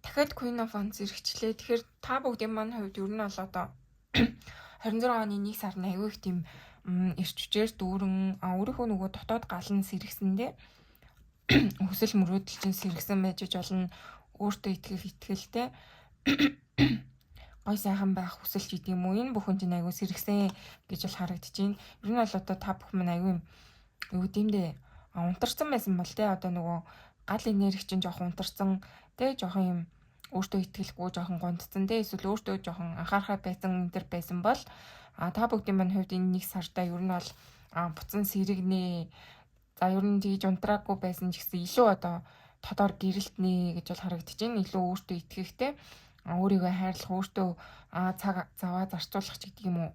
Дахиад Queen of Wands ирчихлээ. Тэгэхээр та бүгдийн маань хувьд ер нь бол одоо 26 оны 1 сарны аягүй их тийм ирч хүчээр дүүрэн өөрийнхөө нөгөө дотоод гал нь сэргсэндээ хүсэл мөрөөдөл чинь сэргсэн байж болно. Өөртөө итгэх итгэлтэй гой сайхан байх хүсэлж идэв юм уу? Энэ бүхэн чинь аягүй сэргсэн гэж бол харагдаж байна. Ер нь бол одоо та бүх минь аягүй юу гэмдэ унтарсан байсан бол те одоо нөгөө гал энерги чинь жоохон унтарсан те жоохон юм өөртөө итгэлгүй жоохон гонцсон те эсвэл өөртөө жоохон анхаарахаа байсан энэ төр байсан бол та бүгдийн маань хувьд энэ 1 сарда ер нь бол буцан сэрэгнэ. За ер нь тэгж унтраагүй байсан ч гэсэн илүү одоо тодор гэрэлтнэ гэж бол харагдаж байна. Илүү өөртөө итгэхтэй өөрийгөө хайрлах, өөртөө цаг заваа зарцуулах ч гэдэг юм уу.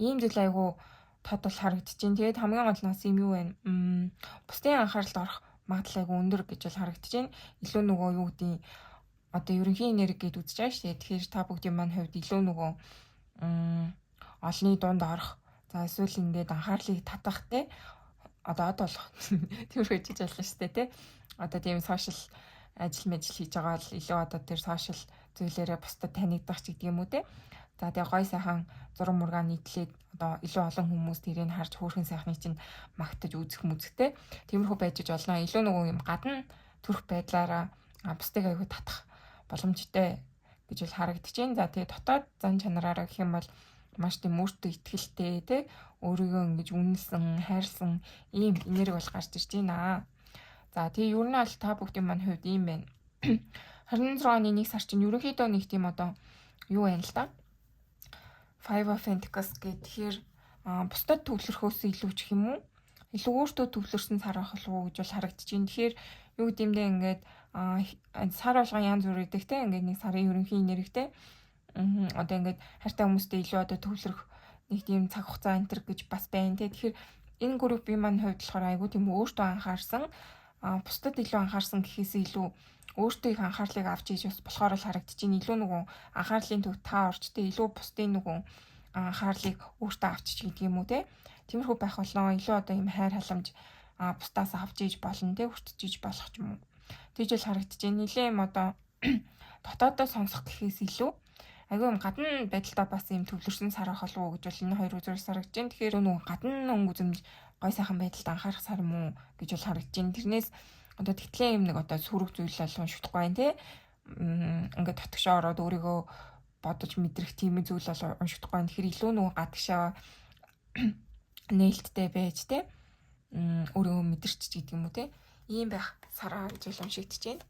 Ийм зүйл айгу тод бол харагдаж байна. Тэгээд хамгийн гол нь юм юу вэ? Бусдын анхааралд орох магадлал айгу өндөр гэж бол харагдаж байна. Илүү нөгөө юу гэдэг одоо ерөнхийн энерги гэдээ үзэж байгаа шүү дээ. Тэгэхээр та бүгдийн маань хувьд илүү нөгөө олны дунд орох. За эсвэл ингээд анхаарлыг татах те. Одоо болох. Тиймэрхүү хийж болох шүү дээ те. Одоо тийм сошиал ажил хийж байгаа бол илүү одоо тэр сошиал зүйлээрээ бусдад танигдах ч гэдэг юм уу те. За тэгээ гой сайхан зураг мургаа нийтлээд одоо илүү олон хүмүүс тэрийг харж хөөрхөн сайхныг чинь магтаж үзэх мүзэгтэй. Тиймэрхүү байж болно. Илүү нөгөө юм гадна төрөх байдлаараа бусдыг аягүй татах боломжтой гэж бол харагдаж байна. За тэгээ дотоод зан чанараараа гэх юм бол маш тийм өөртөө итгэлтэй те өөрийгөө ингэж үнэлсэн, хайрлсан ийм энерги бол гарч ирж байна. За тэгээ ер нь бол та бүгдийн маань хувьд ийм байна. 26 оны 1 сар чинь ерөнхийдөө нэг тийм одоо юу байна л да. Five of Pentacles гэхээр бусдад төвлөрөхөөс илүү ч юм уу? Илүү өөртөө төвлөрсөн сар байх болов уу гэж бол харагдаж байна. Тэгэхээр юу гэмдэ ингээд сар болгон янз бүр идэг те ингээд нэг сарын ерөнхийн энергитэй одоо ингээд хайртай хүмүүстэй илүү одоо төвлөрөх нэг тийм цаг хугацаа энтер гэж бас байна те. Тэгэхээр энэ группийн маань хувьд болохоор айгүй тийм өөртөө анхаарсан бусдад илүү анхаарсан гэхээс илүү өөртөө их анхаарлыг авч ийж бас болохоор л харагдаж байна. Илүү нөгөө анхаарлын төв та орчтой илүү бусдын нөгөө анхаарлыг өөртөө авчиж гэдэг юм уу те. Тиймэрхүү байх болоо илүү одоо юм хайр халамж бусдаас авч ийж болно те хүртэж ийж болох ч юм уу. Тэгж л харагдаж байна. Нилээ юм одоо дотоодоо сонсох гэхээс илүү айгүй юм гадна байдалтай бас юм төвлөрсөн сар ах болов уу гэж бол энэ хоёр үзүүрээс харагдаж байна. Тэгэхээр нөгөө гадна өнгө үзэмж гой сайхан байдалд анхаарах сар юм уу гэж бол харагдаж байна. Тэрнээс одоо тэгтлээ юм нэг одоо сүрэг зүйл бол уншихдаггүй байх тий. Ингээд татгшаа ороод өөрийгөө бодож мэдрэх тийм зүйл бол уншихдаггүй байх. Тэгэхээр илүү нөгөө гадагшаа нээлттэй байж те өөрөө мэдэрч гэдэг юм уу те. Ийм байх сараа гэж уншигдэж байна.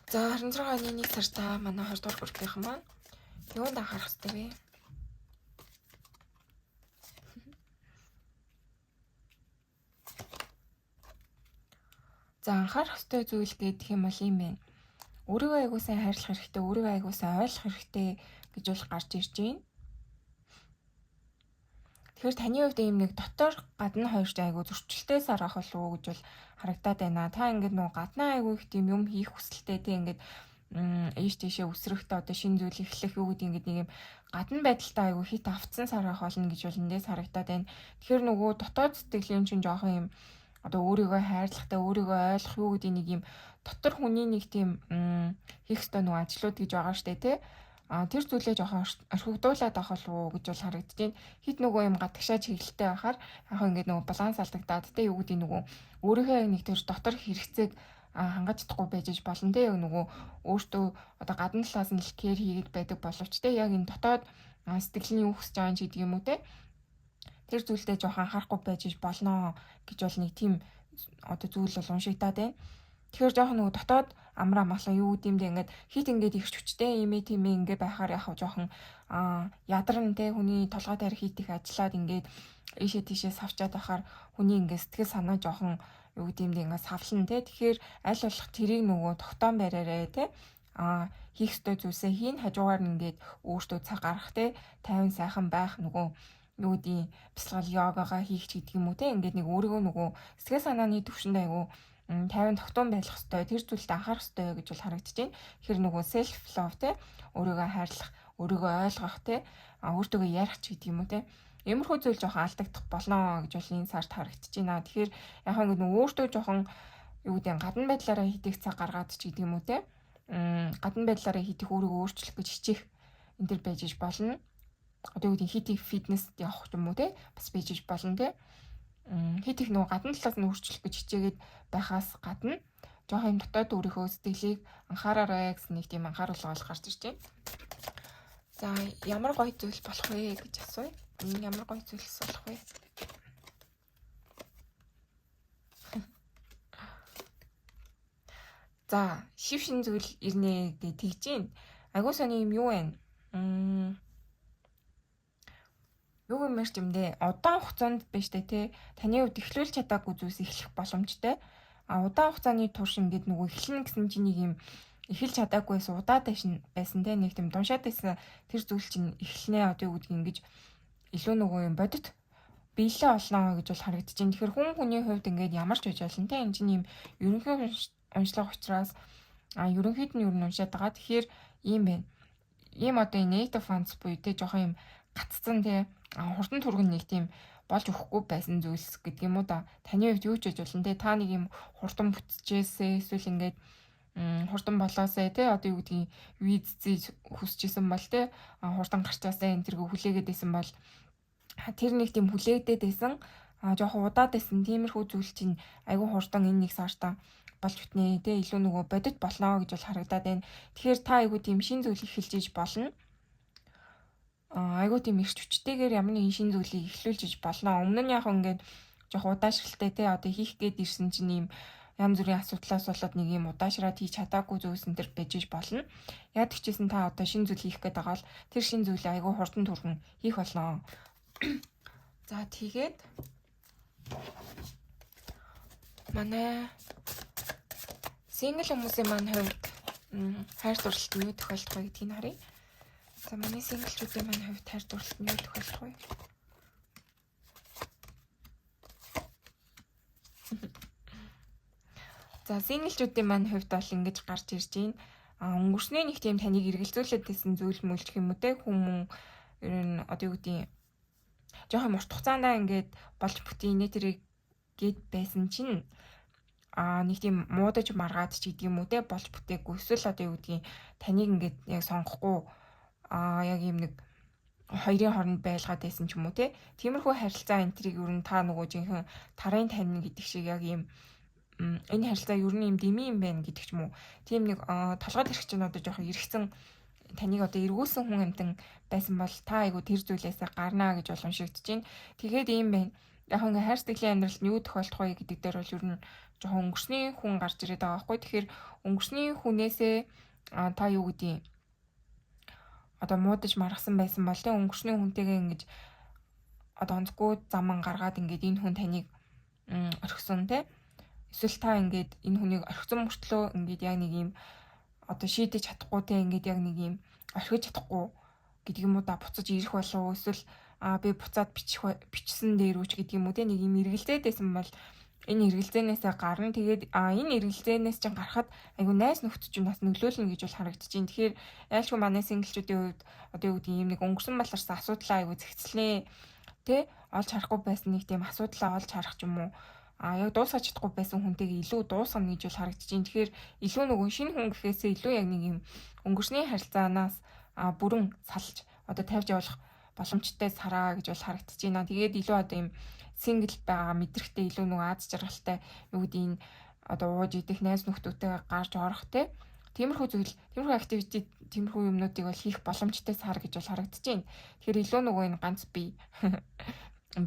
За 26 оны 1 сарда манай 20 дугаар группийнхан маань юунд анхаарах хэрэгтэй вэ? За анхаарах ёстой зүйл гэдэг юм бол юм байна. Өөрийгөө аягүй сайн хайрлах хэрэгтэй, өөрийгөө аягүй сайн ойлгох хэрэгтэй гэж бол гарч ирж байна. Тэгэхээр таны хувьд ийм нэг дотор гадна хоёрч аягүй зөрчилтэй сар ах болов уу гэж бол харагдаад байна. Та ингээд нөгөө гаднаа аягүй их тийм юм хийх хүсэлтэй тийм ингээд ийш тийшээ өсрөхтэй одоо шинэ зүйл эхлэх юу гэдэг ингээд нэг юм гадна байдалтай аягүй хит автсан сар ах болно гэж бол эндээс харагдаад байна. Тэгэхээр нөгөө дотоод сэтгэлийн чинь жоохон юм одоо өөрийгөө хайрлахтай, өөрийгөө ойлгох юу гэдэг нэг юм дотор хүний нэг тийм хийх ёстой нөгөө ажлууд гэж байгаа штэ тий. Тэр зүйлээ жоохон орхигдуулаад авах болов уу гэж бол харагдаж байна. Хит нөгөө юм гадагшаа чиглэлтэй байхаар яг ингээд нөгөө баланс алдагдаад тий юу гэдэг нөгөө өөрийнхөө нэг тэр дотор хэрэгцээг хангаж чадахгүй байж болно тий. Яг нөгөө өөртөө одоо гадна талаас нь кэр хийгээд байдаг боловч тий яг энэ дотоод сэтгэлийн юу хүсэж байгаа юм ч гэдэг юм уу тий. Тэр зүйлдээ жоохон анхаарахгүй байж болно гэж бол нэг тийм одоо зүйл бол уншигдаад байна. Тэгэхээр жоохон нөгөө дотоод амраа малаа юу гэдэмдээ ингээд хит ингээд ирч хүчтэй имээ тиймээ ингээд байхаар яг жоохон ядарн те хүний толгой дээр хит их ажиллаад ингээд ийшээ тийшээ савчаад байхаар хүний ингээд сэтгэл санаа жоохон юу гэдэмдээ ингээд савлан те. Тэгэхээр аль болох тэрийг нөгөө тогтоон бариараа те хийх ёстой зүйлсээ хийн хажуугаар нь ингээд өөртөө цаг гаргах те 50 сайхан байх нөгөө юу гэдэг бясалгал йогагаа хийх ч гэдэг юм уу те. Ингээд нэг өөрийгөө нөгөө сэтгэл санааны төвшөнд айгу 50 тогтоон байх ёстой. Тэр зүйлд анхаарах ёстой гэж бол харагдаж байна. Тэгэхээр нөгөө self love те өөрийгөө хайрлах, өөрийгөө ойлгох те өөртөө ярих ч гэдэг юм уу те. Иймэрхүү зүйл жоохон алдагдах болно гэж бол энэ сард харагдаж байна. Тэгэхээр яг ингээд нөгөө өөртөө жоохон юу гэдэг гадна байдлаараа хитэх цаг гаргаад ч гэдэг юм уу те. Гадна байдлаараа хитэх өөрийгөө өөрчлөх гэж хичээх энэ төр байж болно. Одоо юу гэдэг хитих фитнес явах юм уу те бас байж болно те. Хит их нөгөө гадна талаас нь өөрчлөх гэж хичээгээд байхаас гадна жоохон юм дотоод өөрийнхөө сэтгэлийг анхаараарай гэсэн нэг тийм анхааруулга бол гарч ирж байна. За ямар гоё зүйл болох вэ гэж асууя. Ямар гоё зүйлс болох вэ? За шив шин зүйл ирнэ гэж тэгж байна. Айгуу сони юм юу вэ? Юу гэмээр ч юм дээ удаан хугацаанд биш тэ таны хувьд эхлүүлж чадаагүй зүйлс эхлэх боломжтой. Удаан хугацааны турш ингээд нөгөө эхлэн гэсэн чинь нэг юм эхэлж чадаагүйс удаад байсан тэ нэг тийм дуншаад байсан тэр зүйл чинь эхлэнэ одоо юу гэдгийг ингэж илүү нөгөө юм бодит биелээ олно гэж бол харагдаж байна. Тэгэхээр хүн хүний хувьд ингээд ямар ч байж болно тэ энэ чинь юм ерөнхий уншлага учраас ерөнхийд нь юу уншаад байгаа. Тэгэхээр ийм байна. Ийм одоо native funds буюу тэ жоохон юм гаццсан тэ хурдан түргэн нэг тийм болж өгөхгүй байсан зүйлс гэдэг юм уу да. Таны хувьд юу ч гэж болно те. Та нэг юм хурдан бүтчихээсээ эсвэл ингээд хурдан болоосаа те. Одоо юу гэдгийг визцээ хүсчихсэн бол те. Хурдан гарчаасаа энэ тэргүй хүлээгээд байсан бол тэр нэг тийм хүлээгээд байсан. Жоохон удаад байсан. Тиймэрхүү зүйл чинь айгүй хурдан энэ нэг сартаа болж бүтнэ те. Илүү нөгөө бодит болно гэж бол харагдаад байна. Тэгэхээр та айгүй тийм шин зүйл эхэлж иж болно. Айгуу тийм их хүчтэйгээр ямар нэгэн шин зүйлийг эхлүүлж иж болно. Өмнө нь яг ингээд жоох удаашралтай те одоо хийх гээд ирсэн чинь ийм янз бүрийн асуудлаас болоод нэг юм удаашраад хийж чадаагүй зүйлс энэ төр байж иж болно. Яг тэгчээсэн та одоо шин зүйл хийх гээд байгаа бол тэр шин зүйлээ айгуу хурдан түргэн хийх болно. За тэгээд манай сингл хүмүүсийн маань хувьд хайр дурлалт нь юу тохиолдох вэ гэдгийг харъя. За манай синглчүүдийн маань хувьд хайр дурлалт нь юу тохиолдох вэ? За синглчүүдийн маань хувьд бол ингэж гарч ирж байна. Өнгөрсний нэг тийм таныг эргэлзүүлээд байсан зүйл мөлчих юм уу те хүмүүс ер нь одоо юу гэдгийг жоохон урт хугацаанд ингээд болж бүтэн нэтэрийг гээд байсан чинь нэг тийм муудаж маргаад ч гэдэг юм уу те болж бүтээгүй эсвэл одоо юу гэдгийг таныг ингээд яг сонгохгүй яг юм нэг хоёрын хооронд байлгаад байсан ч юм уу те. Тиймэрхүү харилцаа энтриг ер нь та нөгөө жинхэнэ тарын тань гэдэг шиг яг юм энэ харилцаа ер нь юм дэмий юм байна гэдэг ч юм уу. Тийм нэг толгойд ирэх чинь одоо жоохон эргэцэн таныг одоо эргүүлсэн хүн амтан байсан бол та айгу тэр зүйлээсээ гарнаа гэж боломжигдож байна. Тэгээд ийм байна. Яг ингээ хайр сэтгэлийн амьдралд юу тохиолдох вэ гэдэг дээр бол ер нь жоохон өнгөрсний хүн гарч ирээд байгаа байхгүй. Тэгэхээр өнгөрсний хүнээсээ та юу гэдгийг одоо муудаж маргасан байсан бол тэ өнгөрсний хүнтэйгээ ингэж одоо онцгүй заман гаргаад ингээд энэ хүн таныг орхисон тэ. Эсвэл та ингээд энэ хүнийг орхисон мөртлөө ингээд яг нэг юм одоо шийдэж чадахгүй тэ ингээд яг нэг юм орхиж чадахгүй гэдэг юм уу да буцаж ирэх болов эсвэл би буцаад бичсэн дээр үуч гэдэг юм уу тэ нэг юм эргэлзээд байсан бол энэ эргэлзээнээсээ гарна. Тэгээд энэ эргэлзээнээс чинь гарахад айгу найс нөхдөд чинь бас нөлөөлнө гэж бол харагдаж байна. Тэгэхээр айлшгүй манай синглчүүдийн хувьд одоо юу гэдэг юм нэг өнгөрсөн баларсан асуудлаа айгу зэгцлээ тэ олж харахгүй байсан нэг тийм асуудлаа олж харах ч юм уу яг дуусгаж чадахгүй байсан хүнтэйгээ илүү дуусгана гэж бол харагдаж байна. Тэгэхээр илүү нөгөө шинэ хүн гэхээсээ илүү яг нэг юм өнгөрсний харилцаанаас бүрэн салж одоо тавьж явах боломжтой сараа гэж бол харагдаж байна. Тэгээд илүү одоо юм сингл байгаа мэдрэхтэй илүү нөгөө аз жаргалтай юу гэдэг энэ одоо ууж идэх найз нөхдөдтэй гарч орох те тиймэрхүү зүйл, тиймэрхүү активити, тиймэрхүү юмнуудыг бол хийх боломжтой сар гэж бол харагдаж байна. Тэгэхээр илүү нөгөө энэ ганц бие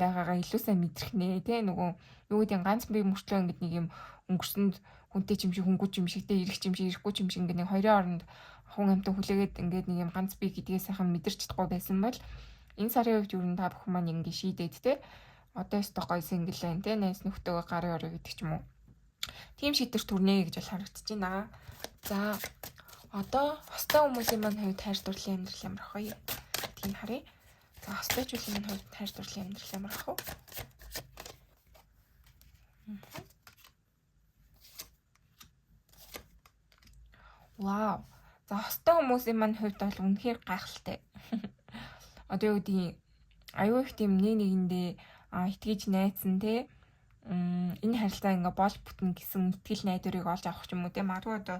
байгаагаа илүү сайн мэдрэх нэ те нөгөө юу гэдэг ганц бие мөртлөө ингэдэг нэг юм өнгөрсөнд хүнтэй ч юм шиг хөнгөж юм шиг те ирэх ч юм шиг ирэхгүй ч юм шиг ингэ нэг хоёрын оронд хүн амтан хүлээгээд ингээд нэг юм ганц бие гэдгээ сайхан мэдэрч чадахгүй байсан бол энэ сарын үед юу н та бүхэн маань ингэ шийдээд те одоо өстой гоё сингл байна те найз нөхдөөгөө гарын орё гэдэг ч юм уу. Тим шийдвэр төрнэ гэж бол харагдаж байна. За одоо хостой хүмүүсийн маань хувьд хайр дурлалын амьдрал ямар ах вэ? Тийм харъя. За хостойчуудын маань хувьд хайр дурлалын амьдрал ямар ах вэ? Вау. За хостой хүмүүсийн маань хувьд бол үнэхээр гайхалтай. Одоо юу гэдэг аюу их тийм нэгэндээ итгэж найцсан те энэ харилцаа ингээ болж бүтнэ гэсэн итгэл найдварыг олж авах ч юм уу те магадгүй одоо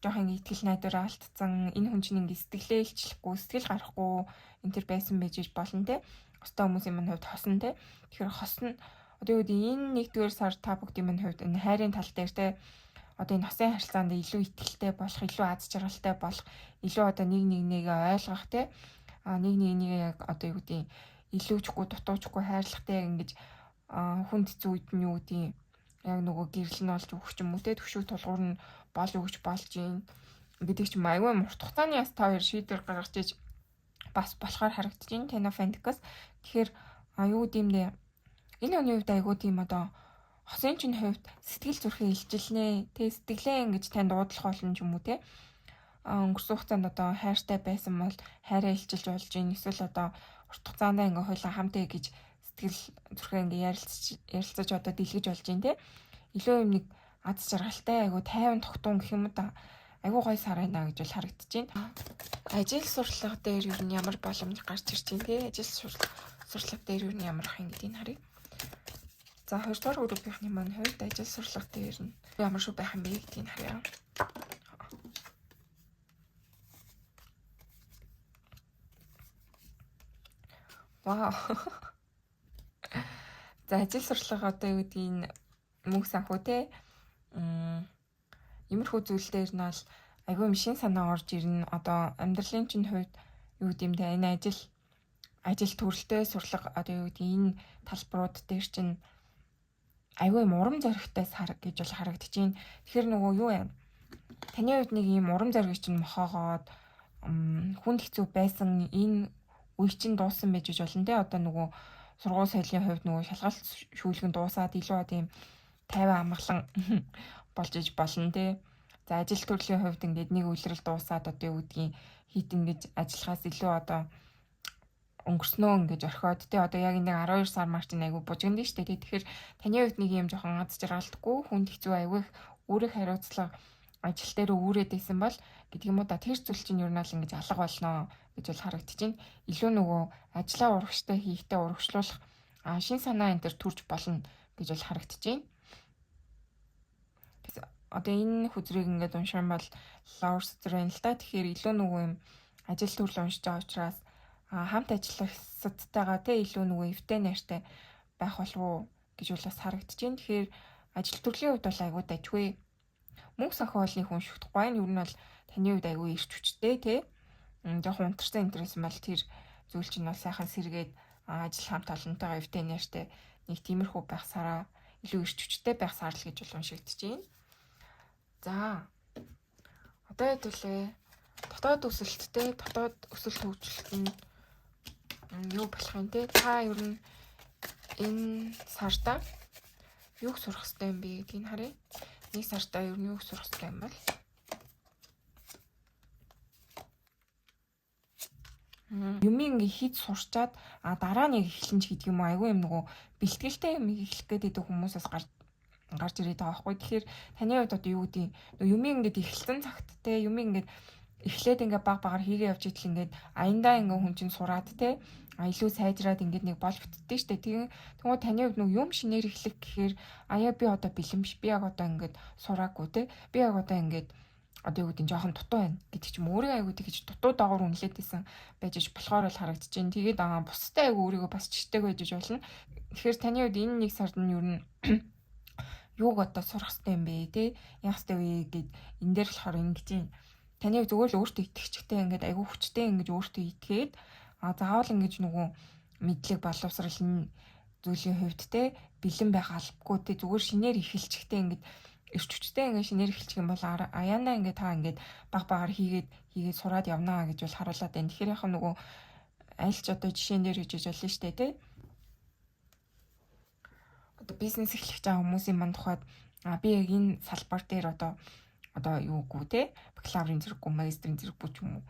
жоох ингээ итгэл найдвараа алдсан энэ хүн чинь ингээ сэтгэлээ илчлэхгүй сэтгэл гарахгүй энэ төр байсан байж болно те хостой хүмүүсийн маань хувьд хосон те тэгэхээр хосно одоо юу гэдэг энэ нэгдүгээр сар та бүгдийн маань хувьд энэ хайрын тал дээр те одоо энэ хосын харилцаанд илүү итгэлтэй болох илүү аз жаргалтай болох илүү одоо нэг нэгээ ойлгох те нэг нэгийг яг одоо юу гэдэг илүүчгүй дутуучгүй хайрлагтай яг ингэж хүнд хэцүү үед нь юу гэдэг яг нөгөө гэрэл нь олж өгч юм уу те төвшөө тулгуур нь болж өгч болж юм гэдэг ч юм аюу мурт хугацааны яс та хоёр шийдвэр гаргаж иж бас болохоор харагдаж байна Тэна Фэнтикс. Тэгэхээр юу гэмдэ энэ хүний хувьд аюу тийм одоо хосын чинь хувьд сэтгэл зүрхээ илчилнэ те сэтгэлээ ингэж тань дуудлах болно ч юм уу те өнгөрсөн хугацаанд одоо хайртай байсан бол хайраа илчилж болж ийн эсвэл одоо урт хугацаанд ингээ хойлоо хамтаа гэж сэтгэл зүрхээ ингээ ярилцаж одоо дэлгэж болж ийн те илүү юм нэг аз жаргалтай айгу тайван тогтун гэх юм да айгу гой сар байна гэж бол харагдаж байна. Ажил сурлага дээр юу н ямар боломж гарч ирж байна те ажил сурлага дээр юу н ямар ах юм гэдгийг харъя. За хоёрдугаар группийнхний маань хувьд ажил сурлага дээр нь ямар шүү байх юм бэ гэдгийг харъя. Вау. За ажил сурлага одоо юу гэдгийг мөнх санхүү те иймэрхүү зүйл дээр нь бол айгүй юм шин санаа орж ирнэ. Одоо амьдралын чинь хувьд юу гэдэм те энэ ажил төрөлтэй сурлага одоо юу гэдэг энэ талбарууд дээр чинь айгүй юм урам зоригтой сар гэж бол харагдаж байна. Тэгэхээр нөгөө юу вэ? Таны хувьд нэг юм урам зориг чинь мохоогоод хүнд хэцүү байсан энэ үе чинь дууссан байж болно те одоо нөгөө сургууль соёлын хувьд нөгөө шалгалт шүүлгэн дуусаад илүү тийм тайван амгалан болж иж болно те. За ажил төрлийн хувьд ингээд нэг үйлрэл дуусаад одоо юу гэдгийг хийт ингэж ажиллахаас илүү одоо өнгөрснөө ингэж орхиод те одоо яг нэг 12 сар марч айгу бужигдэн штэ те. Тэгэхээр таны хувьд нэг юм жоохон аз жаргалтгүй хүнд хэцүү айгүй өөрийг хариуцлага ажил дээр үүрээд байсан бол гэдэг юм уу да тэр зүйл чинь ер нь бол ингэж алга болноо гэж бол харагдаж байна. Илүү нөгөө ажлаа урагштай хийхдээ урагшлуулах шин санаа энэ төр төрж болно гэж бол харагдаж байна. Одоо энэ хүзрийг ингээд унших юм бол лавр сүзэр байна л да. Тэгэхээр илүү нөгөө юм ажил төрөл уншиж байгаа учраас хамт ажиллагчдтайгаа те илүү нөгөө эвтэй найртай байх болов уу гэж бол бас харагдаж байна. Тэгэхээр ажил төрлийн хувьд бол айгуу дажгүй. Мөнх санхүү олны хүн шүхдахгүй байна. Юу нь бол таны хувьд айгүй ирч хүчтэй те. жоохон унтарсан интерес юм бол тэр зүйл чинь бол сайхан сэргээд ажил хамт олонтойгоо эвтэй нэртэй нэг тиймэрхүү байх сараа илүү эрч хүчтэй байх сарл гэж бол уншигдэж байна. За одоо хэдүүлээ дотоод өсөлттэй дотоод өсөлт хөгжүүлэлт нь юу болох юм те? Та ер нь энэ сарда юуг сурах хэрэгтэй юм бэ гэдгийг харъя. Нэг сарда ер нь юуг сурах хэрэгтэй юм бол юмыг ингээ хийж сурчаад дараа нь яг эхлэн ч гэдэг юм уу, айгүй юм нөгөө бэлтгэлтэй юм эхлэх гэдэг хүмүүсээс гарч ирээд байгаа байхгүй. Тэгэхээр таны хувьд одоо юу гэдэг юмыг ингээд эхэлсэн цагт те юмыг ингээд эхлээд ингээ баг багаар хийгээ явж идэл ингээд аяндаа ингээ хүн чинь сураад те илүү сайжраад ингээд нэг болж бүтдээ штэ. Тэгвэл таны хувьд нөгөө юм шинээр эхлэх гэхээр яа би одоо бэлэн биш, би яг одоо ингээд сураагүй те, би яг одоо ингээд одоо юу гэдэг нь жоохон дутуу байна гэдэг ч юм өөрөө айгуу тэгэж дутуу доогоор үнэлээд исэн байж болохоор л харагдаж байна. Тэгээд бусдтай айгуу өөрийгөө бас чигтэйг байж болно. Тэгэхээр таны хувьд энэ нэг сард нь юу н юуг одоо сурах хэрэгтэй юм бэ те? Яах хэрэгтэй вэ гэд энэ дээр болохоор ингэж юм. Таны хувьд зүгээр л өөртөө итгэжтэй ингээд айгуу хүчтэй ингэж өөртөө итгээд заавал ингэж нөгөө мэдлэг боловсрал энэ зүйлийн хувьд те бэлэн байх албагүй те зүгээр шинээр эхэлчихтэй ингээд эрч хүчтэй ингээд шинээр эхэлчих юм бол аяандаа ингээд та ингээд баг багаар хийгээд сураад явнаа гэж бол харуулад байна. Тэгэхээр яг нөгөө аль ч одоо жишээн дээр хийж болно шүү дээ тий. Одоо бизнес эхлэх гэж байгаа хүмүүсийн манд тухайд би яг энэ салбар дээр одоо юугүй тий бакалаврын зэрэггүй магистрийн зэрэггүй ч юм уу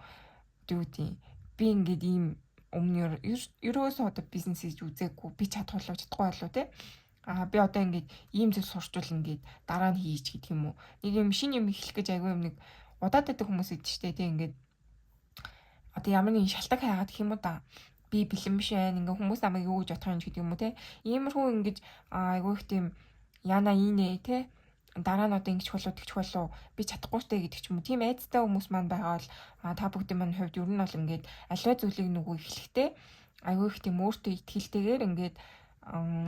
юу тий би ингээд ийм өмнө ерөөсөө одоо бизнес хийж үзээгүй би чадахгүй болов тий. Би одоо ингээд ийм зүйл сурчвал ингээд дараа нь хийж гэдэг юм уу. Нэг юм шинэ юм эхлэх гэж айгүй юм нэг удаад байдаг хүмүүс идэв штэ тийм ингээд одоо ямар нэгэн шалтгаан хайгаад гэх юм уу да. Би бэлэн биш байна. Ингээ хүмүүс намайг юу гэж бодох юм гэдэг юм уу те. Иймэрхүү ингэж айгүй их тийм яна инэ те. Дараа нь одоо ингэж болоо тэгч болоо би чадахгүй штэ гэдэг ч юм уу. Тийм айцтай хүмүүс маань байгаа бол та бүгдийн маань хувьд ер нь бол ингээд аливаа зүйлийг нөгөө эхлэхдээ айгүй их тийм өөртөө итгэлтэйгээр ингээд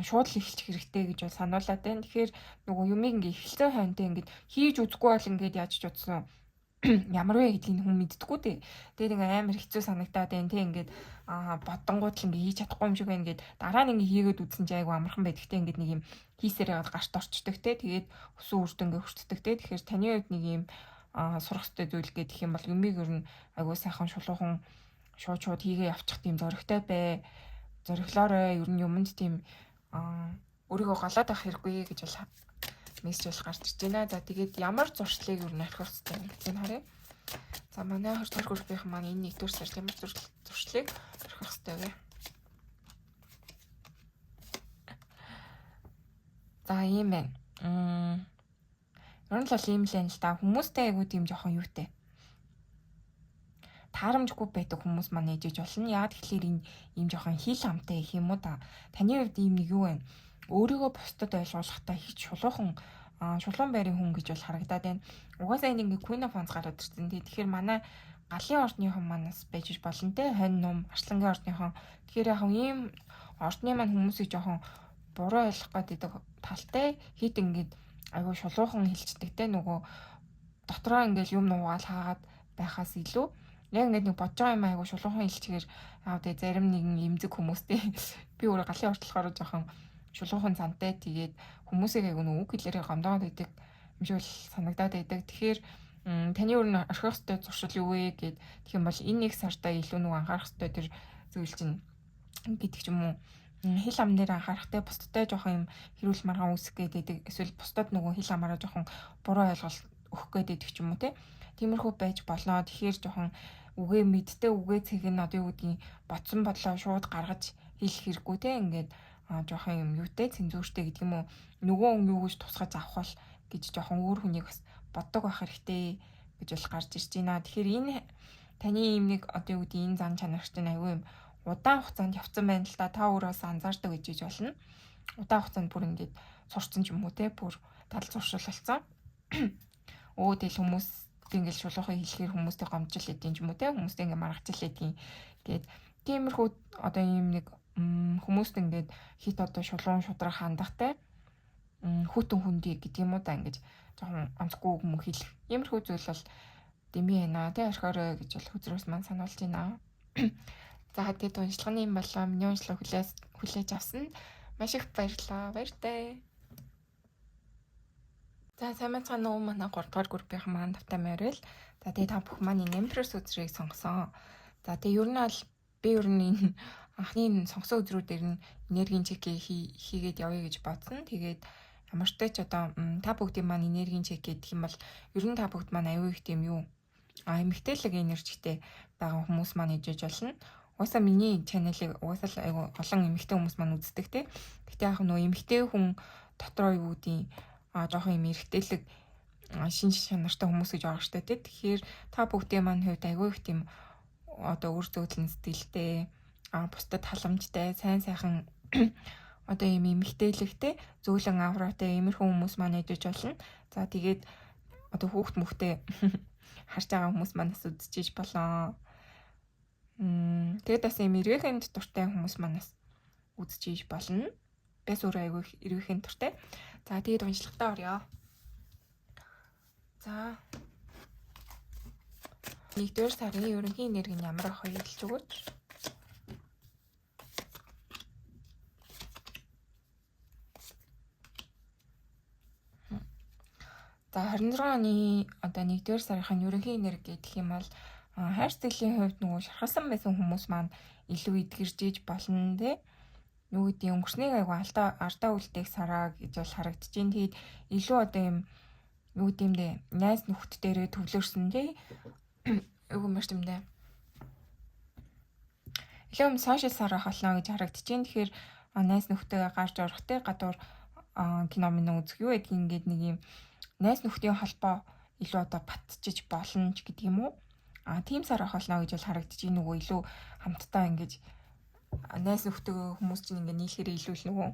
шууд л эхэлчих хэрэгтэй гэж бол сануулад байна. Тэгэхээр нөгөө юмыг ингээ эхэлсэн хойнтой ингээд хийж үзэхгүй бол ингээд яаж ч утсан ямар вэ гэдгийг хүн мэддэггүй дээ. Тэгээд ингээ амар хэцүү санагдаад байна те ингээд бодонгууд л ингээ хийж чадахгүй юм шиг байна гэд дараа нь ингээ хийгээд үзсэн чи айгу амархан байдагтэй ингээд нэг юм хийсээр яваад гарт орчдөг те. Тэгээд өсөн үрд ингээ хүртдэг те. Тэгэхээр таны хувьд нэг юм сурах хэрэгтэй зүйл гэх юм бол юмыг ер нь айгу сайхан шулуухан шууд хийгээ явчих тийм зоригтой бай. Зориглоорой ер нь юмд тийм өөрийгөө голоод авах хэрэггүй гэж бол мессеж бол гарч ирж байна. За тэгээд ямар зуршлыг ер нь архив хэрэгтэй юм гэдгийг харъя. За манай 20 дугаар группийн маань энэ нэгдүгээр сард ямар зуршлыг архив хэрэгтэй вэ? За ийм байна. Ер нь л ийм л байна л да. Хүмүүстэй айгуу тийм жоохон юутай. Таарамжгүй байдаг хүмүүс маань ээжэж болно. Яагаад тэгэхээр энэ ийм жоохон хил амтай гэх юм уу та. Таны хувьд ийм нэг юу вэ? Өөрийгөө бусдад ойлгуулахтаа их шулуухан шулуун байрын хүн гэж бол харагдаад байна. Угаасаа энэ ингээ Queen of Wands гараад ирсэн. Тэгэхээр манай галын ордныхон манаас байж болно те. Хонь ном, арслангийн ордныхон. Тэгэхээр яг ийм ордны маань хүмүүсийг жоохон буруу ойлгох гэдэг талтай хит ингээд айгүй шулуухан хэлцдэг те. Нөгөө дотроо ингээл юм нуугаал хаагаад байхаас илүү яг ингээд нэг бодож байгаа юм айгу шулуухан хэлчихээр тэгээ зарим нэгэн эмзэг хүмүүстэй би өөрөө галын ортлохоор жоохон шулуухан зантай тэгээд хүмүүсийг айгу нэг үг хэлээрээ гомдоод байдаг юм шиг санагдаад байдаг. Тэгэхээр таны өөр нь орхих ёстой зуршил юу вэ гэд тэгэх юм бол энэ нэг сартаа илүү нэг анхаарах ёстой тэр зүйл чинь гэдэг ч юм уу хил ам дээр анхаарахтай бусдтай жоохон юм хэрүүл маргаан үүсэх гэдэг эсвэл бусдад нөгөө хил амаараа жоохон буруу ойлголт өгөх гэдэг ч юм уу тиймэрхүү байж болно. Тэгэхээр жоохон үгээ мэдтэй үгээ цэг нь одоо юу гэдгийг бодсон бодлоо шууд гаргаж хэлэх хэрэггүй те ингээд жоохон юм юутэй цензүүртэй гэдэг юм уу нөгөө хүн юу гэж тусгаж авах бол гэж жоохон өөр хүнийг бас боддог байх хэрэгтэй гэж бол гарч ирж байна. Тэгэхээр энэ таны юм нэг одоо юу гэдгийг энэ зан чанарч нь аюу юм удаан хугацаанд явцсан байна л да. Та өөрөөс анзаардаг гэж болно. Удаан хугацаанд бүр ингээд сурцсан ч юм уу те бүр тал зуршил болсон. Тэгэл хүмүүс ингээл шулуухыг хэлэхээр хүмүүстэй гомжил эдийн ч юм уу те хүмүүстэй ингээ маргачил эдийн гээд тиймэрхүү одоо ийм нэг хүмүүст ингээд хит одоо шулуун шудрах хандахтай хүүтэн хүндий гэдэг юм уу да ингэж жоохон онцгүй юм хэлэх иймэрхүү зүйл бол дэмий байна тий орхиорой гэж бол хүзрээс маань сануулж байна. За тэгээд уншлагын юм болоо миний уншлага хүлээж авсан. Маш их баярлалаа. Баяртай. За сайн байна уу манай 3 дугаар группийн маань тавтай морил. За тэгээд та бүх маань Empress үзрийг сонгосон. За тэгээд ер нь бол би ер нь энэ анхны сонгосон үзрүүдээр нь энергийн чек хийгээд явъя гэж бодсон. Тэгээд ямар ч тач одоо та бүгдийн маань энергийн чек гэдэг юм бол ер нь та бүгд маань аюу их тийм юу эмгтээлэг энержитэй байгаа хүмүүс маань ижиж болно. Уусаа миний чаналыг уусаа айгу олон эмгтэй хүмүүс маань үздэг те. Гэтэ яг нөө эмгтэй хүн дотроо юу гэдгийг жоохон юм эргэтэлэг шинж чанартай хүмүүс гэж байгаа штэ тий. Тэгэхээр та бүгдийн маань хувьд айгүй их тийм одоо үр зөөдлөн стилтэй бусдад халамжтай сайн сайхан одоо юм эмгтээлэгтэй зөөлөн авраатай иймэрхүү хүмүүс маань ядаж болно. За тэгээд одоо хүүхд мөхтэй харж байгаа хүмүүс манаас үзчихэж болоо. Тэгээд бас юм эргээхэнд дуртай хүмүүс манаас үзчихэж болно. Бэс өөр айгүй эргээхэнд дуртай. За тэгээд уншлагатаа орё. За 1-р сарын ерөнхий энерги нь ямар ах вэ хэлж өгөөч. За 26 оны одоо 1-р сарын ерөнхий энерги гэх юм бол хайр сэтгэлийн хувьд нөгөө шархалсан байсан хүмүүс маань илүү эдгэржиж болно те. Юу гэдэг өнгөрснийг айгу ардаа үлдээх сараа гэж бол харагдаж байна. Тэгээд илүү одоо юм юу гэмдэ найз нөхд дээрээ төвлөрсөн тий. Юу мэрч юм дэ. Илүү сошиал сараа холно гэж харагдаж байна. Тэгэхээр найз нөхдөйгээ гарч орох те гадуур кино минь үзэх юу гэдэг ингээд нэг юм найз нөхдийн холбоо илүү одоо батчиж болно ч гэдэг юм уу. Тийм сараа холно гэж бол харагдаж байна. Нөгөө илүү хамтдаа ингэж найз нөхдөйгөө хүмүүс чинь ингээд нийлэхээр илүү л нөгөө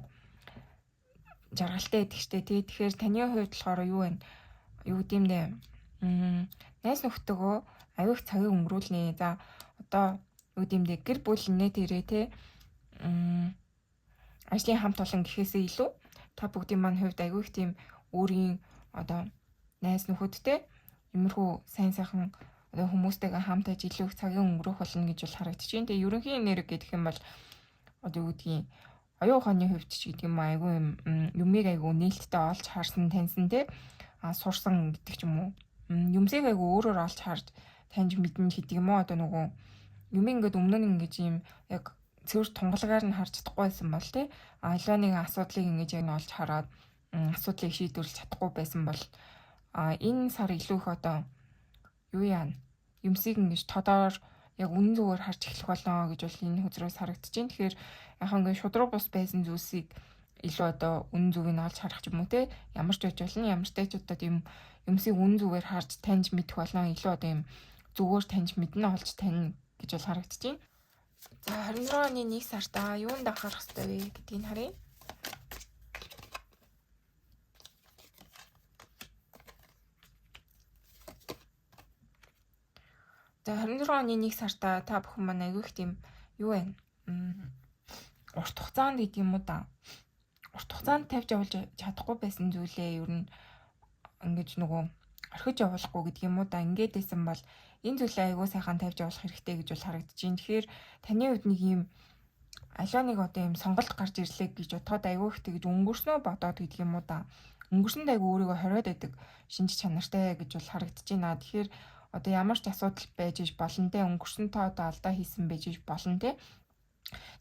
жаргалтай идэгчтэй тий. Тэгэхээр таны хувьд болохоор юу вэ? Юу гэмдэ найз нөхдөйгөө аюух цагийг өнгөрүүлнэ. За одоо юу гэмдэ гэр бүл нэтэрээ тий ажлын хамт олон гэхээсээ илүү та бүгдийн маань хувьд аюух тийм өөрийн одоо найз нөхөдтэй иймэрхүү сайн сайхан одоо хүмүүстэйгээ хамт ажиллах илүү цагийн өнгөрөх болно гэж бол харагдаж байна. Тэгээ ерөнхий энерги гэдэг юм бол одоо юу гэдгийг оюун ухааны хувьд ч гэдэг юм айгүй юмыг айгүй нээлттэй олж харсан таньсан те сурсан гэдэг ч юм уу. Юмсыг айгүй өөрөөр олж харж таньж мэднэ гэдэг юм уу. Одоо нөгөө юм ингээд өмнө нь ингэж юм яг цэвэр тунгалагаар нь харж чадахгүй байсан бол те аливаа нэг асуудлыг ингэж яг нь олж хараад асуудлыг шийдвэрлэж чадахгүй байсан бол энэ сар илүү их одоо юу яана юмсыг ингэж тодоор яг үнэн зөвөөр харж эхлэх болно гэж бол энэ хөзрөөс харагдаж байна. Тэгэхээр яг ингээд шудраг бус байсан зүйлсийг илүү одоо үнэн зөвийг олж харах юм уу те ямар ч байж болно. Ямар ч тач одоо тийм юмсыг үнэн зөвөөр харж таньж мэдэх болно. Илүү одоо юм зөвөөр таньж мэднэ олж тань гэж бол харагдаж байна. За 26 оны 1 сартаа юунд анхаарах хэрэгтэй вэ гэдгийг харъя. За 26 оны 1 сартаа та бүхэн маань аягүй их тийм юу вэ? Урт хугацаанд гэдэг юм уу да. Урт хугацаанд тавьж явуулж чадахгүй байсан зүйлээ ер нь ингэж нөгөө орхиж явуулахгүй гэдэг юм уу да. Ингээд байсан бол энэ зүйлээ аягүй сайхан тавьж явуулах хэрэгтэй гэж бол харагдаж байна. Тэгэхээр таны хувьд нэг юм аливаа нэг одоо юм сонголт гарч ирлээ гэж бодоход аягүй их тэгж өнгөрснөө бодоод гэдэг юм уу да. Өнгөрсөнд аягүй өөрийгөө хориод байдаг шинж чанартай гэж бол харагдаж байна. Тэгэхээр одоо ямар ч асуудал байж иж болно те өнгөрсөнтэй одоо алдаа хийсэн байж иж болно те.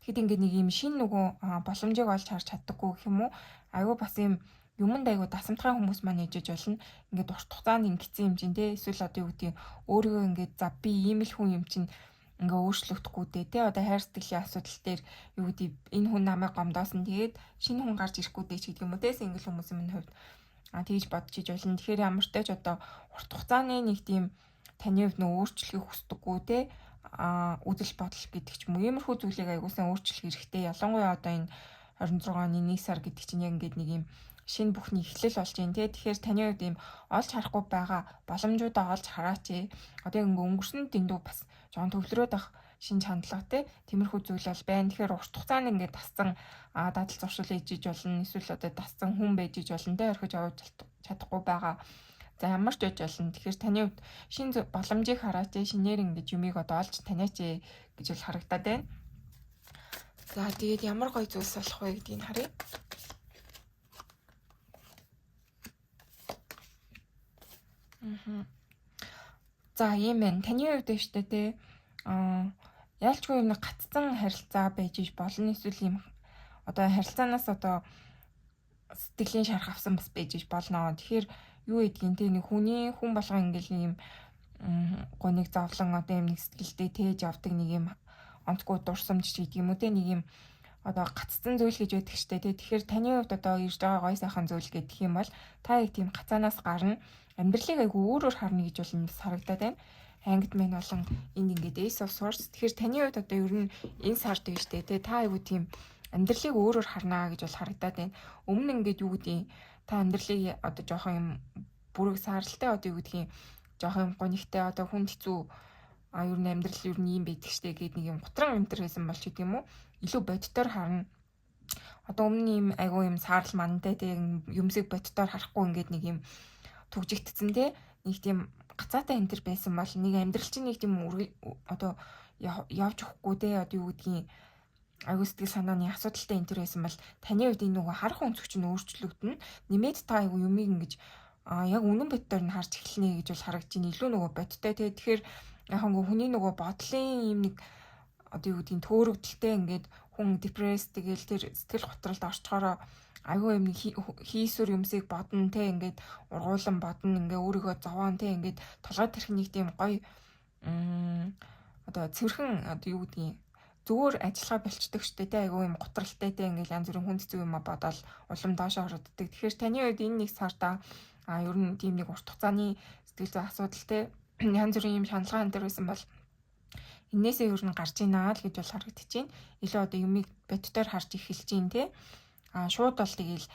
Тэгэхэд ингээд нэг юм шин нөгөө боломжийг олж харж чаддаггүй гэх юм уу? Айгүй бас юм юмд айгүй дасамтгай хүмүүс маань ижиж болно. Ингээд урт хугацаанд ингэсэн юм чинь те эсвэл одоо юу гэдэг өөрийгөө ингээд за би ийм л хүн юм чинь ингээ өөрчлөгдөхгүй дээ те одоо хайр сэтгэлийн асуудал дээр юу гэдэг энэ хүн намайг гомдоосон тэгээд шинэ хүн гарч ирэхгүй дээ ч гэдэг юм уу те single хүмүүсийн минь хувьд тэгж бодож иж болно. Тэгэхээр ямар ч тач одоо урт хугацааны нэг тийм таны хувьд нөө өөрчлөхийг хүсдэггүй те үзэл бодол гэдэг ч юм уу иймэрхүү зүйлийг аягуулсан өөрчлөх хэрэгтэй. Ялангуяа одоо энэ 26 оны 1 сар гэдэг чинь яг ингээд нэг юм шинэ бүхний эхлэл болж байна те. Тэгэхээр таны хувьд ийм олж харахгүй байгаа боломжуудаа олж хараач. Одоо ингээ өнгөрсөн дэндүү бас жоон төвлөрөөд ах шинж хандлага те. Тиймэрхүү зүйл бол байна. Тэгэхээр урт хугацаанд ингээ тассан дадал зуршил ижиж болно. Эсвэл одоо тассан хүн байж иж болно те. Орхиж явж чадахгүй байгаа За ямар ч байж болно. Тэгэхээр таны хувьд шинэ боломжийг хараач, шинээр ингэж юмыг одоо олж таниач гэж бол харагдаад байна. За тэгээд ямар гоё зүйлс болох вэ гэдгийг харъя. За ийм байна. Таны хувьд биш үү те. Яалчгүй юм гатцсан харилцаа байж болно. Эсвэл юм одоо харилцаанаас одоо сэтгэлийн шарах авсан бас байж болно. Тэгэхээр юу гэдгийг те нэг хүн болгоо ингээл юм гоныг зовлон одоо юм нэг сэтгэлдээ тээж явдаг нэг юм онцгой дурсамж гэдэг юм уу те нэг юм одоо гаццсан зүйл гэж байдаг штэ те. Тэгэхээр таны хувьд одоо ирж байгаа гой сайхан зүйл гэдэг юм бол та яг тийм гацаанаас гарна амьдралыг айгүй өөрөөр харна гэж бол энд харагдаад байна. Ангид мэн болон энд ингээд Ace of Swords. Тэгэхээр таны хувьд одоо ер нь энэ сард биш те та айгүй тийм амьдралыг өөрөөр харнаа гэж бол харагдаад байна. Өмнө ингээд юу гэдгийг та амьдралыг одоо жоохон юм бүрэг сааралтай одоо юу гэдгийг жоохон юм гонигтай одоо хүнд хэцүү ер нь амьдрал ер нь юм байдаг штэ гэдэг нэг юм готрон амтэр байсан бол ч гэдэг юм уу илүү бодитоор харна. Одоо өмнө юм айгүй юм саарл мантай тийм юмсыг бодитоор харахгүй ингээд нэг юм түгжигдсэн те нэг тийм гацаатай амтэр байсан бол нэг амьдрал чинь нэг тийм одоо явж өгөхгүй те одоо юу гэдгийг аюу сэтгэл санааны асуудалтай энэ төр байсан бол таны хувьд энэ нөгөө харах өнцөг чинь өөрчлөгдөнө. Нэмээд та аюу юмыг ингэж яг үнэн бодтоор нь харж эхэлнэ гэж бол харагдаж байна. Илүү нөгөө бодтой те. Тэгэхээр яг нөгөө хүний нөгөө бодлын юм нэг одоо юу гэдгийг төөрөгдөлтэй ингээд хүн депресс тэгэл тэр сэтгэл готролд орчхороо аюу юм хийсүр юмсыг бодно те ингээд ургуулan бодно ингээ өөрийгөө зовоон те ингээд толгой тарих нэг тийм гоё одоо цэвэрхэн одоо юу гэдгийг зүгээр ажиллагаа болчдөг штэ те айгүй юм готролтой те ингээл янз бүрийн хүнд зүй юм бодоод улам доошоо ороддаг. Тэгэхээр таны хувьд энэ нэг сарда ер нь тийм нэг урт хугацааны сэтгэл зүй асуудал те янз бүрийн юм шаналгаа энэ төр байсан бол энээсээ ер нь гарч ийна л гэж бол харагдаж байна. Илүү одоо юмыг бодтоор харж эхэлж байна те. Шууд бол тэгээл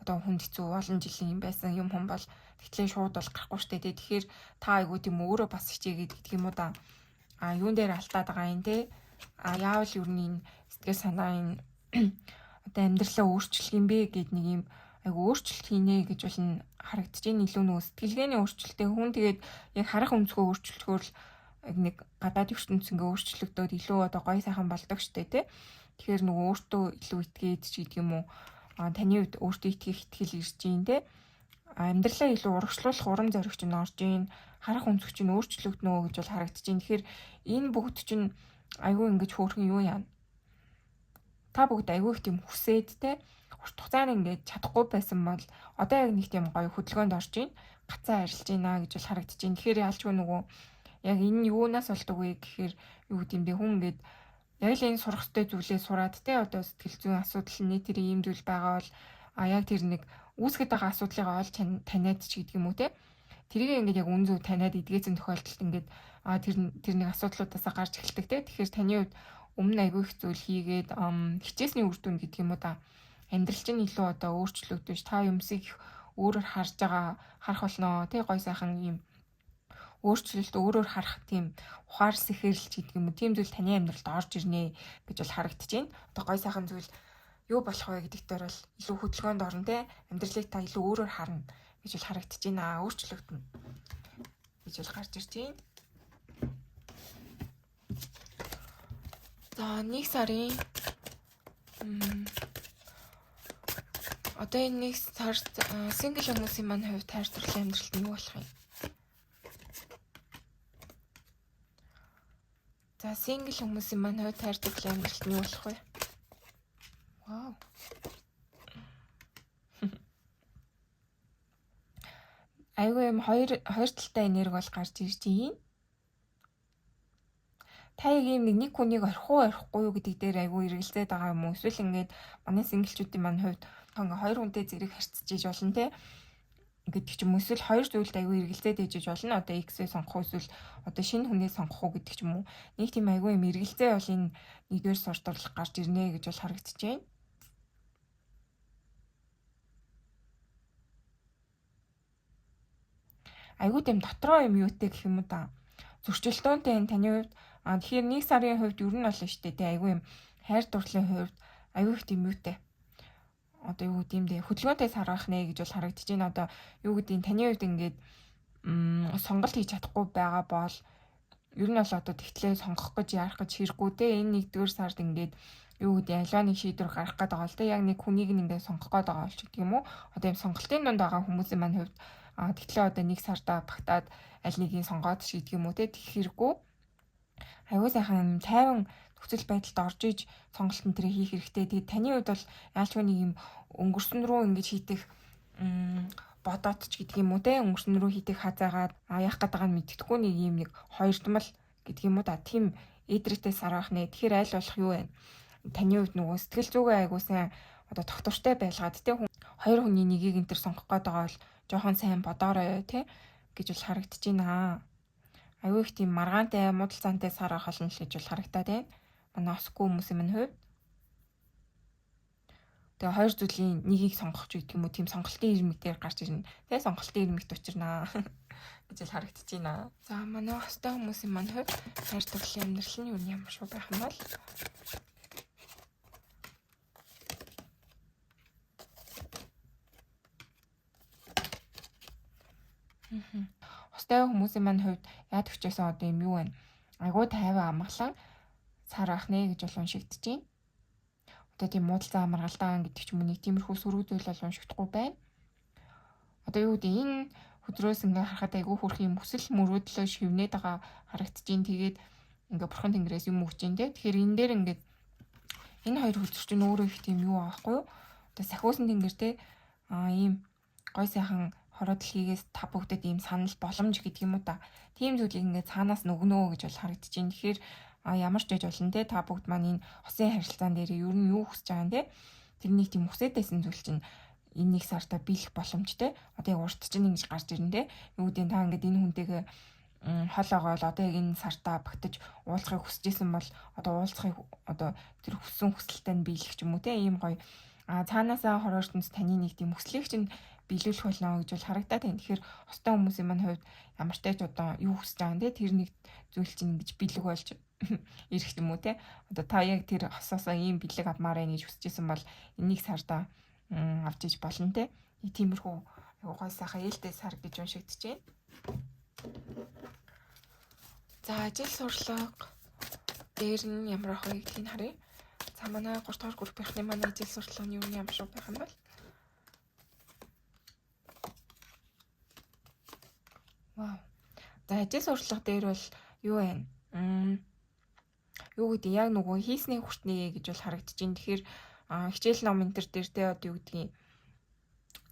одоо хүнд хэцүү олон жилийн юм байсан юм хүн бол тэгтлээ шууд бол гарахгүй штэ те. Тэгэхээр та айгүй тийм өөрөө бас хичээгээд гэдэг юм уу да. Юун дээр алтаад байгаа юм те. Яавал ер нь энэ сэтгэл санаа энэ одоо амьдралаа өөрчлөх юм бэ гэд нэг юм айгу өөрчлөлт хийнэ гэж бол нь харагдаж байна. Илүү нөгөө сэтгэлгээний өөрчлөлттэй хүн тэгээд яг харах өнцгөө өөрчлөлтөөр л нэг гадаад ертөнц ингээ өөрчлөгдөөд илүү одоо гоё сайхан болдог штэ тий. Тэгэхээр нөгөө өөртөө илүү итгээд ч гэдэг юм уу таны хувьд өөртөө итгэх итгэл ирж гин тий. Амьдралаа илүү урагшлуулах урам зориг чинь орж ийн харах өнцөг чинь өөрчлөгднө гэж бол харагдаж байна. Тэгэхээр энэ бүгд чинь айгүй ингэж хөөрхөн юу яана. Та бүгд айгүй их тийм хүсээд те урт хугацаанд ингэж чадахгүй байсан бол одоо яг нэг тийм гоё хөдөлгөөнд орж ийн гацаа арилж байна гэж бол харагдаж байна. Тэгэхээр ялчгүй нөгөө яг энэ юунаас болдог вэ гэхээр юу гэдэм бэ хүн ингэж яг л энэ сурах ёстой зүйлээ сураад те одоо сэтгэл зүйн асуудал нэг тэр ийм зүйл байгаа бол яг тэр нэг үүсгэж байгаа асуудлыг олж таниад ч гэдэг юм уу те тэрийг ингээд яг үн зөв таниад эдгээсэн тохиолдолд ингээд тэр нэг асуудлуудаасаа гарч эхэлдэг те. Тэгэхээр таны хувьд өмнө айгүй их зүйл хийгээд хичээсний үр дүн гэдэг юм уу да. Амьдрал чинь илүү одоо өөрчлөгдөж та юмсыг өөрөөр харж байгаа харах болно те гой сайхан юм өөрчлөлт өөрөөр харах тийм ухаар сэхэрлж гэдэг юм уу тийм зүйл таны амьдралд орж ирнэ гэж бол харагдаж байна. Одоо гой сайхан зүйл юу болох вэ гэдэгт бол илүү хөдөлгөөнд орно те. Амьдралыг та илүү өөрөөр харна гэж бол харагдаж байна. Өөрчлөгдөнө гэж бол гарч ирж байна. За нэг сарын одоо энэ нэг сард сингл хүмүүсийн маань хувьд хайр дурлалын амьдралд нь юу болох юм? За сингл хүмүүсийн маань хувьд хайр дурлалын амьдралд нь юу болох вэ? Вау. Айгүй юм хоёр талтай энерги бол гарч ирж байна. Та яг юм нэг хүнийг орхгүй юу гэдэг дээр айгүй эргэлзээд байгаа юм уу? Эсвэл ингээд манай синглчүүдийн маань хувьд ингээ хоёр хүнтэй зэрэг харьцаж иж болно те гэдэг ч юм уу. Эсвэл хоёр зүйлд айгүй эргэлзээд иж болно. Одоо X-ээ сонгох эсвэл одоо шинэ хүнээ сонгох уу гэдэг ч юм уу. Нэг тийм айгүй юм эргэлзээ бол энэ нэгдүгээр сурталчлах гарч ирнэ гэж бол харагдаж байна. Айгүй тийм дотроо юм юутэй гэх юм уу да. Зөрчилдөөнтэй таны хувьд тэгэхээр нэг сарын хувьд ер нь болно шүү дээ. Тэ айгүй юм хайр дурлалын хувьд айгүй их тийм юутэй. Одоо юу гэдэм бэ? Хөдөлгөөнтэй сар байх нэ гэж бол харагдаж байна. Одоо юу гэдгийг таны хувьд ингээд сонголт хийж чадахгүй байгаа бол ер нь бол одоо тэгтлээ сонгох гэж яарах гэж хэрэггүй те. Энэ 1-р сард ингээд юу гэдэг аливаа нэг шийдвэр гаргах гээд байгаа л те. Яг нэг хүнийг ингээд сонгох гээд байгаа болчих гэх юм уу. Одоо юм сонголтын дунд байгаа хүмүүсийн маань хувьд тэгтлээ одоо 1 сартаа багтаад аль нэгийг сонгоод шийдэх юм уу те. Тэгэх хэрэггүй. Аюу сайхан тайван нөхцөл байдалд орж иж сонголтын тэрэ хийх хэрэгтэй. Тэгээд таны хувьд бол яалчгүй нэг юм өнгөрсөн рүү ингэж хийх бодоод ч гэдэг юм уу те, өнгөрсөн рүү хийх хазаагаад яах гээд байгааг мэддэхгүй нэг юм нэг хоёрдмал гэдэг юм уу да. Тийм эдрэтээ сарах нэ. Тэгэхээр аль болох юу вэ? Таны хувьд нөгөө сэтгэл зүгээ айгуу сайн одоо тогтвортой байлгаад те, хоёр хүний нэгийг энэ төр сонгох гээд байгаа бол жоохон сайн бодоорой те гэж бол харагдаж байна. Аюу их тийм маргаантай муудал цаантай сарах болно л гэж бол харагдаад байна. Манай осгүй хүмүүсийн минь хувьд. Тэгээ хоёр зүйлийн нэгийг сонгох ч гэдэг юм уу, тийм сонголтын ирмэг дээр гарч ирнэ. Тэгээ сонголтын ирмэгт учирнаа гэж л харагдаж байна. За манай остой хүмүүсийн маань хувьд хайр дурлалын амьдрал нь юу ямар шүү байх юм бол Остой хүмүүсийн маань хувьд яад өчөөсөн одоо юм юу вэ? Айгуу тайван амгалан сар ах нэ гэж бол уншигдэж байна. Одоо тийм муудалцаа амаргалдаан гэдэг ч юм уу нэг тиймэрхүү сүрүүдэл бол уншигдахгүй байна. Одоо юу гэдэг энэ хөдрөөс ингээ харахад айгүй хөрх юм хүсэл мөрөөдлөө шивнээд байгаа харагдаж байна. Тэгээд ингээ бурхан тэнгэрээс юм өгч байна те. Тэгэхээр энэ дээр ингээд энэ хоёр хөдөрч чинь өөрөө их тийм юу аахгүй юу? Одоо сахиусан тэнгэр те ийм гой сайхан хороо дэлхийгээс та бүгдэд ийм санал боломж гэдэг юм уу та. Тийм зүйлийг ингээ цаанаас нөгнөө гэж бол харагдаж байна. Тэгэхээр ямар ч байж болно те, та бүгд маань энэ хосын харилцаан дээр ер нь юу хүсэж байгаа юм те. Тэрнийг тийм хүсэж байсан зүйл чинь энэ 1 сартаа биелэх боломжтой. Одоо яг урт чинь ингэж гарч ирнэ те. Юу гэдэг та ингээд энэ хүнтэйгээ хол оогоол одоо яг энэ сартаа багтаж уулзахыг хүсэж исэн бол одоо уулзахыг одоо тэр хүссэн хүсэлтэд нь биелэх ч юм уу те. Ийм гоё цаанаасаа хороо ертөнц таны нэг тийм хүслийг чинь биелүүлэх болно гэж бол харагдаад байна. Тэгэхээр хостой хүмүүсийн маань хувьд ямар ч тач одоо юу хүсэж байгаа юм те. Тэр нэг зүйл чинь ингэж биелэх болж ирэх юм уу те. Одоо та яг тэр хосоосоо ийм бэлэг авмаар гэж хүсэж исэн бол энийг сардаа авч иж болно те. Тиймэрхүү гой сайхан ээлтэй сар гэж уншигдэж байна. За ажил сурлага дээр нь ямар ах вэ гэдгийг харъя. За манай 3 дугаар группийнхны манай ажил сурталчилгааны юу ямар шиг байх юм бол вау. За ажил суртлага дээр бол юу вэ? Юу гэдэг яг нөгөө хийсний хүртнэ гэж бол харагдаж байна. Тэгэхээр хичээл ном энэ төр дээр те одоо юу гэдгийг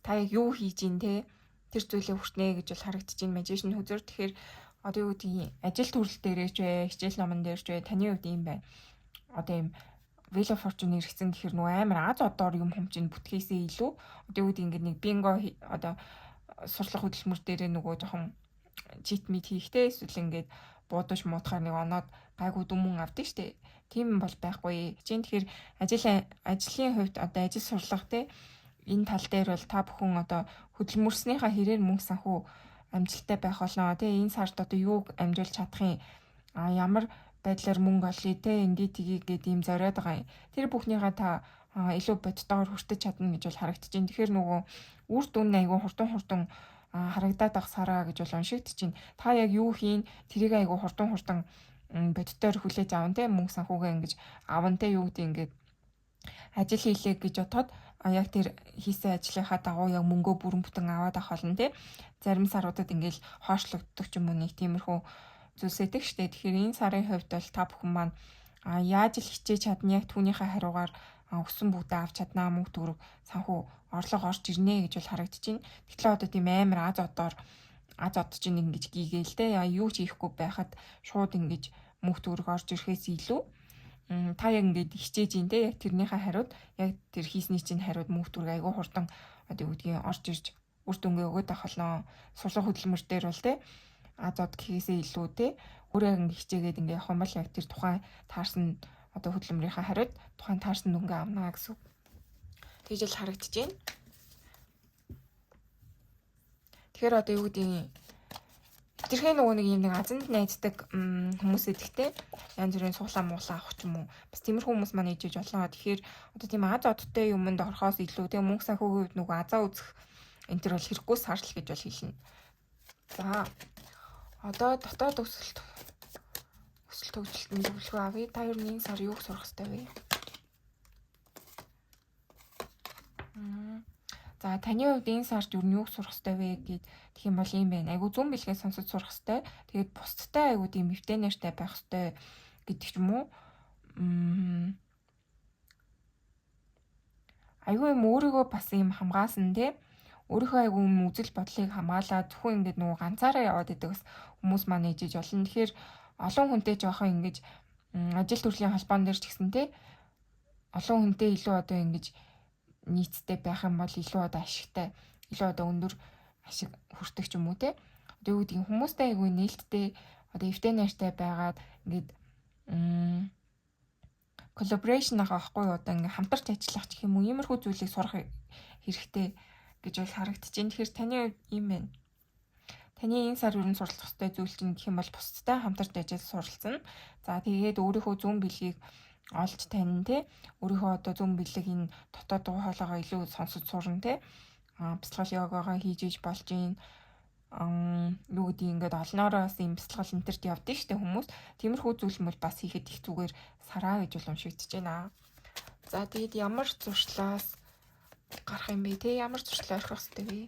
та яг юу хийж ин те тэр зүйлээ хүртнэ гэж бол харагдаж байна. Мажишн хүзэр. Тэгэхээр одоо юу гэдгийг ажил төрөл дээрээ ч вэ, хичээл номон дээр ч вэ таны хувьд юм байна. Одоо юм Wheel of Fortune ирсэн гэхээр нөгөө амар аз одоор юм хумчин бүтгээсээ илүү одоо юу гэдэг ингээд нэг бинго одоо сурчлага хөдөлмөр дээрээ нөгөө жоохон чит мит хийхтэй эсвэл ингээд буудаж муудахаар нэг оноод гайгүй дүмэн авдаг штэ. Тийм бол байхгүй. Чинь тэгэхээр ажлын хувьд одоо ажил сурлага те энэ тал дээр бол та бүхэн одоо хөдөлмөрснийхаа хэрээр мөнгө санхүү амжилттай байх болно. Тэ энэ сард одоо юу амжуулж чадах юм? Ямар байдлаар мөнгө олъё те ингээд тгийгээд ийм зориод байгаа юм. Тэр бүхнийгаа та илүү бодтойгоор хүртэж чадна гэж бол харагдаж байна. Тэгэхээр нөгөө үр дүн айгүй хурдан харагдаад байх сараа гэж бол уншигдэж байна. Та яг юу хийн тэрийг айгүй хурдан бодтойгоор хүлээж аван те мөнгө санхүүгээ ингэж аван те юу гэдэг ингээд ажил хийлээ гэж бодоход яг тэр хийсэн ажлынхаа дагуу яг мөнгөө бүрэн бүтэн аваад авах болно те. Зарим саруудад ингээл хоошлогддог ч юм уу нэг тиймэрхүү зүйлсэдэг штэ. Тэгэхээр энэ сарын хувьд бол та бүхэн маань яаж л хичээж чадна яг түүнийхээ хариугаар өссөн бүгдээ авч чаднаа мөнгө төгрөг санхүү орлого орж ирнэ гэж бол харагдаж байна. Тэгтлээ одоо тийм амар аз одож ингэж гийгээл те юу ч хийхгүй байхад шууд ингэж мөнгө төгрөг орж ирэхээс илүү та яг ингэж хичээж ин те яг тэрнийхээ хариуд яг тэр хийсний чинь хариуд мөнгө төгрөг айгүй хурдан одоо юу гэдгийг орж ирж үр дүнгээ өгöd авах болно. Сурчлага хөдөлмөр дээр бол те аз од гэхээсээ илүү те өөрөө ингэ хичээгээд ингэ явах юм бол яг тэр тухайн таарсан одоо хөдөлмөрийнхаа хариуд тухайн таарсан дүнгээ авнаа гэсэн. Тэгж л харагдаж байна. Тэгэхээр одоо юу гэдгийг тэрхээ нөгөө нэг юм нэг азанд найддаг хүмүүс эдгтэй янз бүрийн суулаа муулаа авах ч юм уу. Бас тиймэрхүү хүмүүс маань ижиж болоо. Тэгэхээр одоо тийм аз одтой юмд орохоос илүү тийм мөнгө санхүүгийн хувьд нөгөө азаа үзэх энэ төр бол хэрэггүй сарл гэж бол хэлнэ. За одоо дотоод өсөлт төгсөлтөнд зөвлөгөө авъя. Та ер нь энэ сар юуг сурах ёстой вэ? За таны хувьд энэ сард юу юуг сурах ёстой вэ гэх юм бол юм байна. Айгу зүүн бэлгээ сонсож сурах ёстой. Тэгээд бусдтай айгу тийм эвтэй нэртэй байх ёстой гэдэг ч юм уу. Айгу юм өөрийгөө бас юм хамгаасан те. Өөрийнхөө айгу юм үзэл бодлыг хамгаалаад зөвхөн ингээд нөгөө ганцаараа яваад идэг бас хүмүүс маань ээжиж олон. Тэгэхээр олон хүнтэй жоохон ингэж ажил төрлийн холбоон дээр ч гэсэн те олон хүнтэй илүү одоо ингэж нийцтэй байх юм бол илүү одоо ашигтай, илүү одоо өндөр ашиг хүртэх ч юм уу те. Одоо юу гэдгийг хүмүүстэй айгүй нээлттэй одоо эвтэй найртай байгаад ингээд collaboration авахгүй одоо ингээд хамтарч ажиллах гэх юм уу, иймэрхүү зүйлийг сурах хэрэгтэй гэж бол харагдаж байна. Тэгэхээр таны юм байна. Таны энэ сар өрн суралцах ёстой зүйл чинь гэх юм бол бусдтай хамтарч ажил суралцсан. За тэгээд өөрийнхөө зүүн бэлгийг олж тань те, өөрийнхөө одоо зүүн бэлэг энэ дотоод дуу хоолойгоо илүү сонсож сурна те, бяцлал йогагоо хийж иж болж юм юу гэдэг ингээд олноороо бас юм бяцлал энтерт явдсан штэ хүмүүс. Тиймэрхүү зүйл мөл бас хийхэд их зүгээр сараа гэж бол уншигдэж байна. За тэгээд ямар зуршлаас гарах юм бэ те, ямар зуршлаа орхих хэрэгтэй вэ?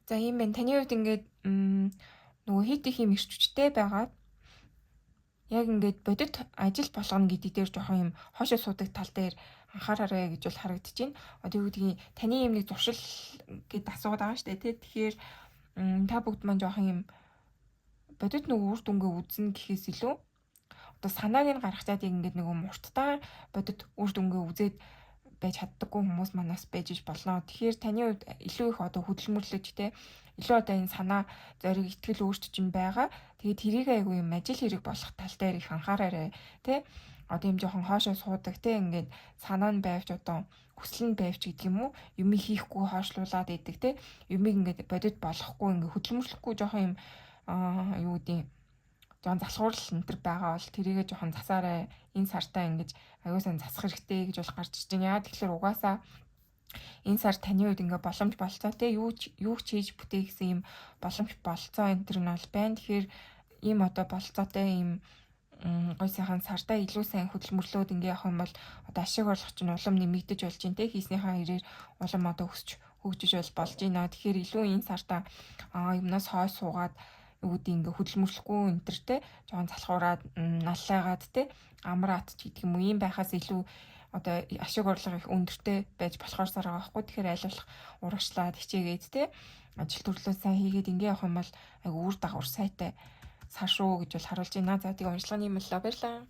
За ийм байна. Таны хувьд ингээд нөгөө хит их юм ирч хүчтэй байгаад яг ингээд бодит ажил болгоно гэдэг дээр жоохон юм хойшоо суудаг тал дээр анхаараарай гэж бол харагдаж байна. Одоо юу гэдгийг таны юм нэг зуршил гэд асууад байгаа шүү дээ тий. Тэгэхээр та бүгд маань жоохон юм бодит нөгөө үр дүнгээ үзнэ гэхээс илүү одоо санааг нь гаргачаад ингээд нөгөө мурттай бодит үр дүнгээ үзээд байж чаддаггүй хүмүүс манаас байж иж болно. Тэгэхээр таны хувьд илүү их одоо хөдөлмөрлөж те илүү одоо энэ санаа зориг ихтгэл өөрчлөж байгаа. Тэгээд тэрийг айгүй юм ажил хэрэг болох тал дээр их анхаараарай те. Одоо юм жоохон хоошоо суудаг те ингээд санаа нь байвч одоо хүсэл нь байвч гэдэг юм уу юм хийхгүй хоошлуулад идэг те. Юмыг ингээд бодит болохгүй ингээд хөдөлмөрлөхгүй жоохон юм юу гэдэг жоон залхуурал энтер байгаа бол тэрийгэ жоохон засаарай. Энэ сартаа ингэж аюулсан засах хэрэгтэй гэж бол гарч иж байна. Яа тэгэхээр угаасаа энэ сар таны үед ингээ боломж болцоо те юу ч хийж бүтээ гэсэн юм боломж болцоо энтер нь бол байна. Тэгэхээр ийм одоо болцоотой ийм гой сайхан сартаа илүү сайн хөдөлмөрлөөд ингээ явах юм бол одоо ашиг орлого чинь улам нэмэгдэж болж байна те. Хийснийхаа ирээр улам одоо өсч хөгжиж болж байна. Тэгэхээр илүү энэ сартаа юмнаас хойш суугаад үүдээ ингээ хөдөлмөрлөхгүй энтертэй жоон залхуураад наллаагаад те амраат ч гэдэг юм уу ийм байхаас илүү одоо ашиг орлого их өндөртэй байж болохоор сараа байхгүй. Тэгэхээр аль болох урагшлаад хичээгээд те ажил төрлөө сайн хийгээд ингээ явах юм бол айгу үр дагавар сайтай сар шүү гэж бол харуулж байна. За тэгээ уншлагын юм л баярлалаа.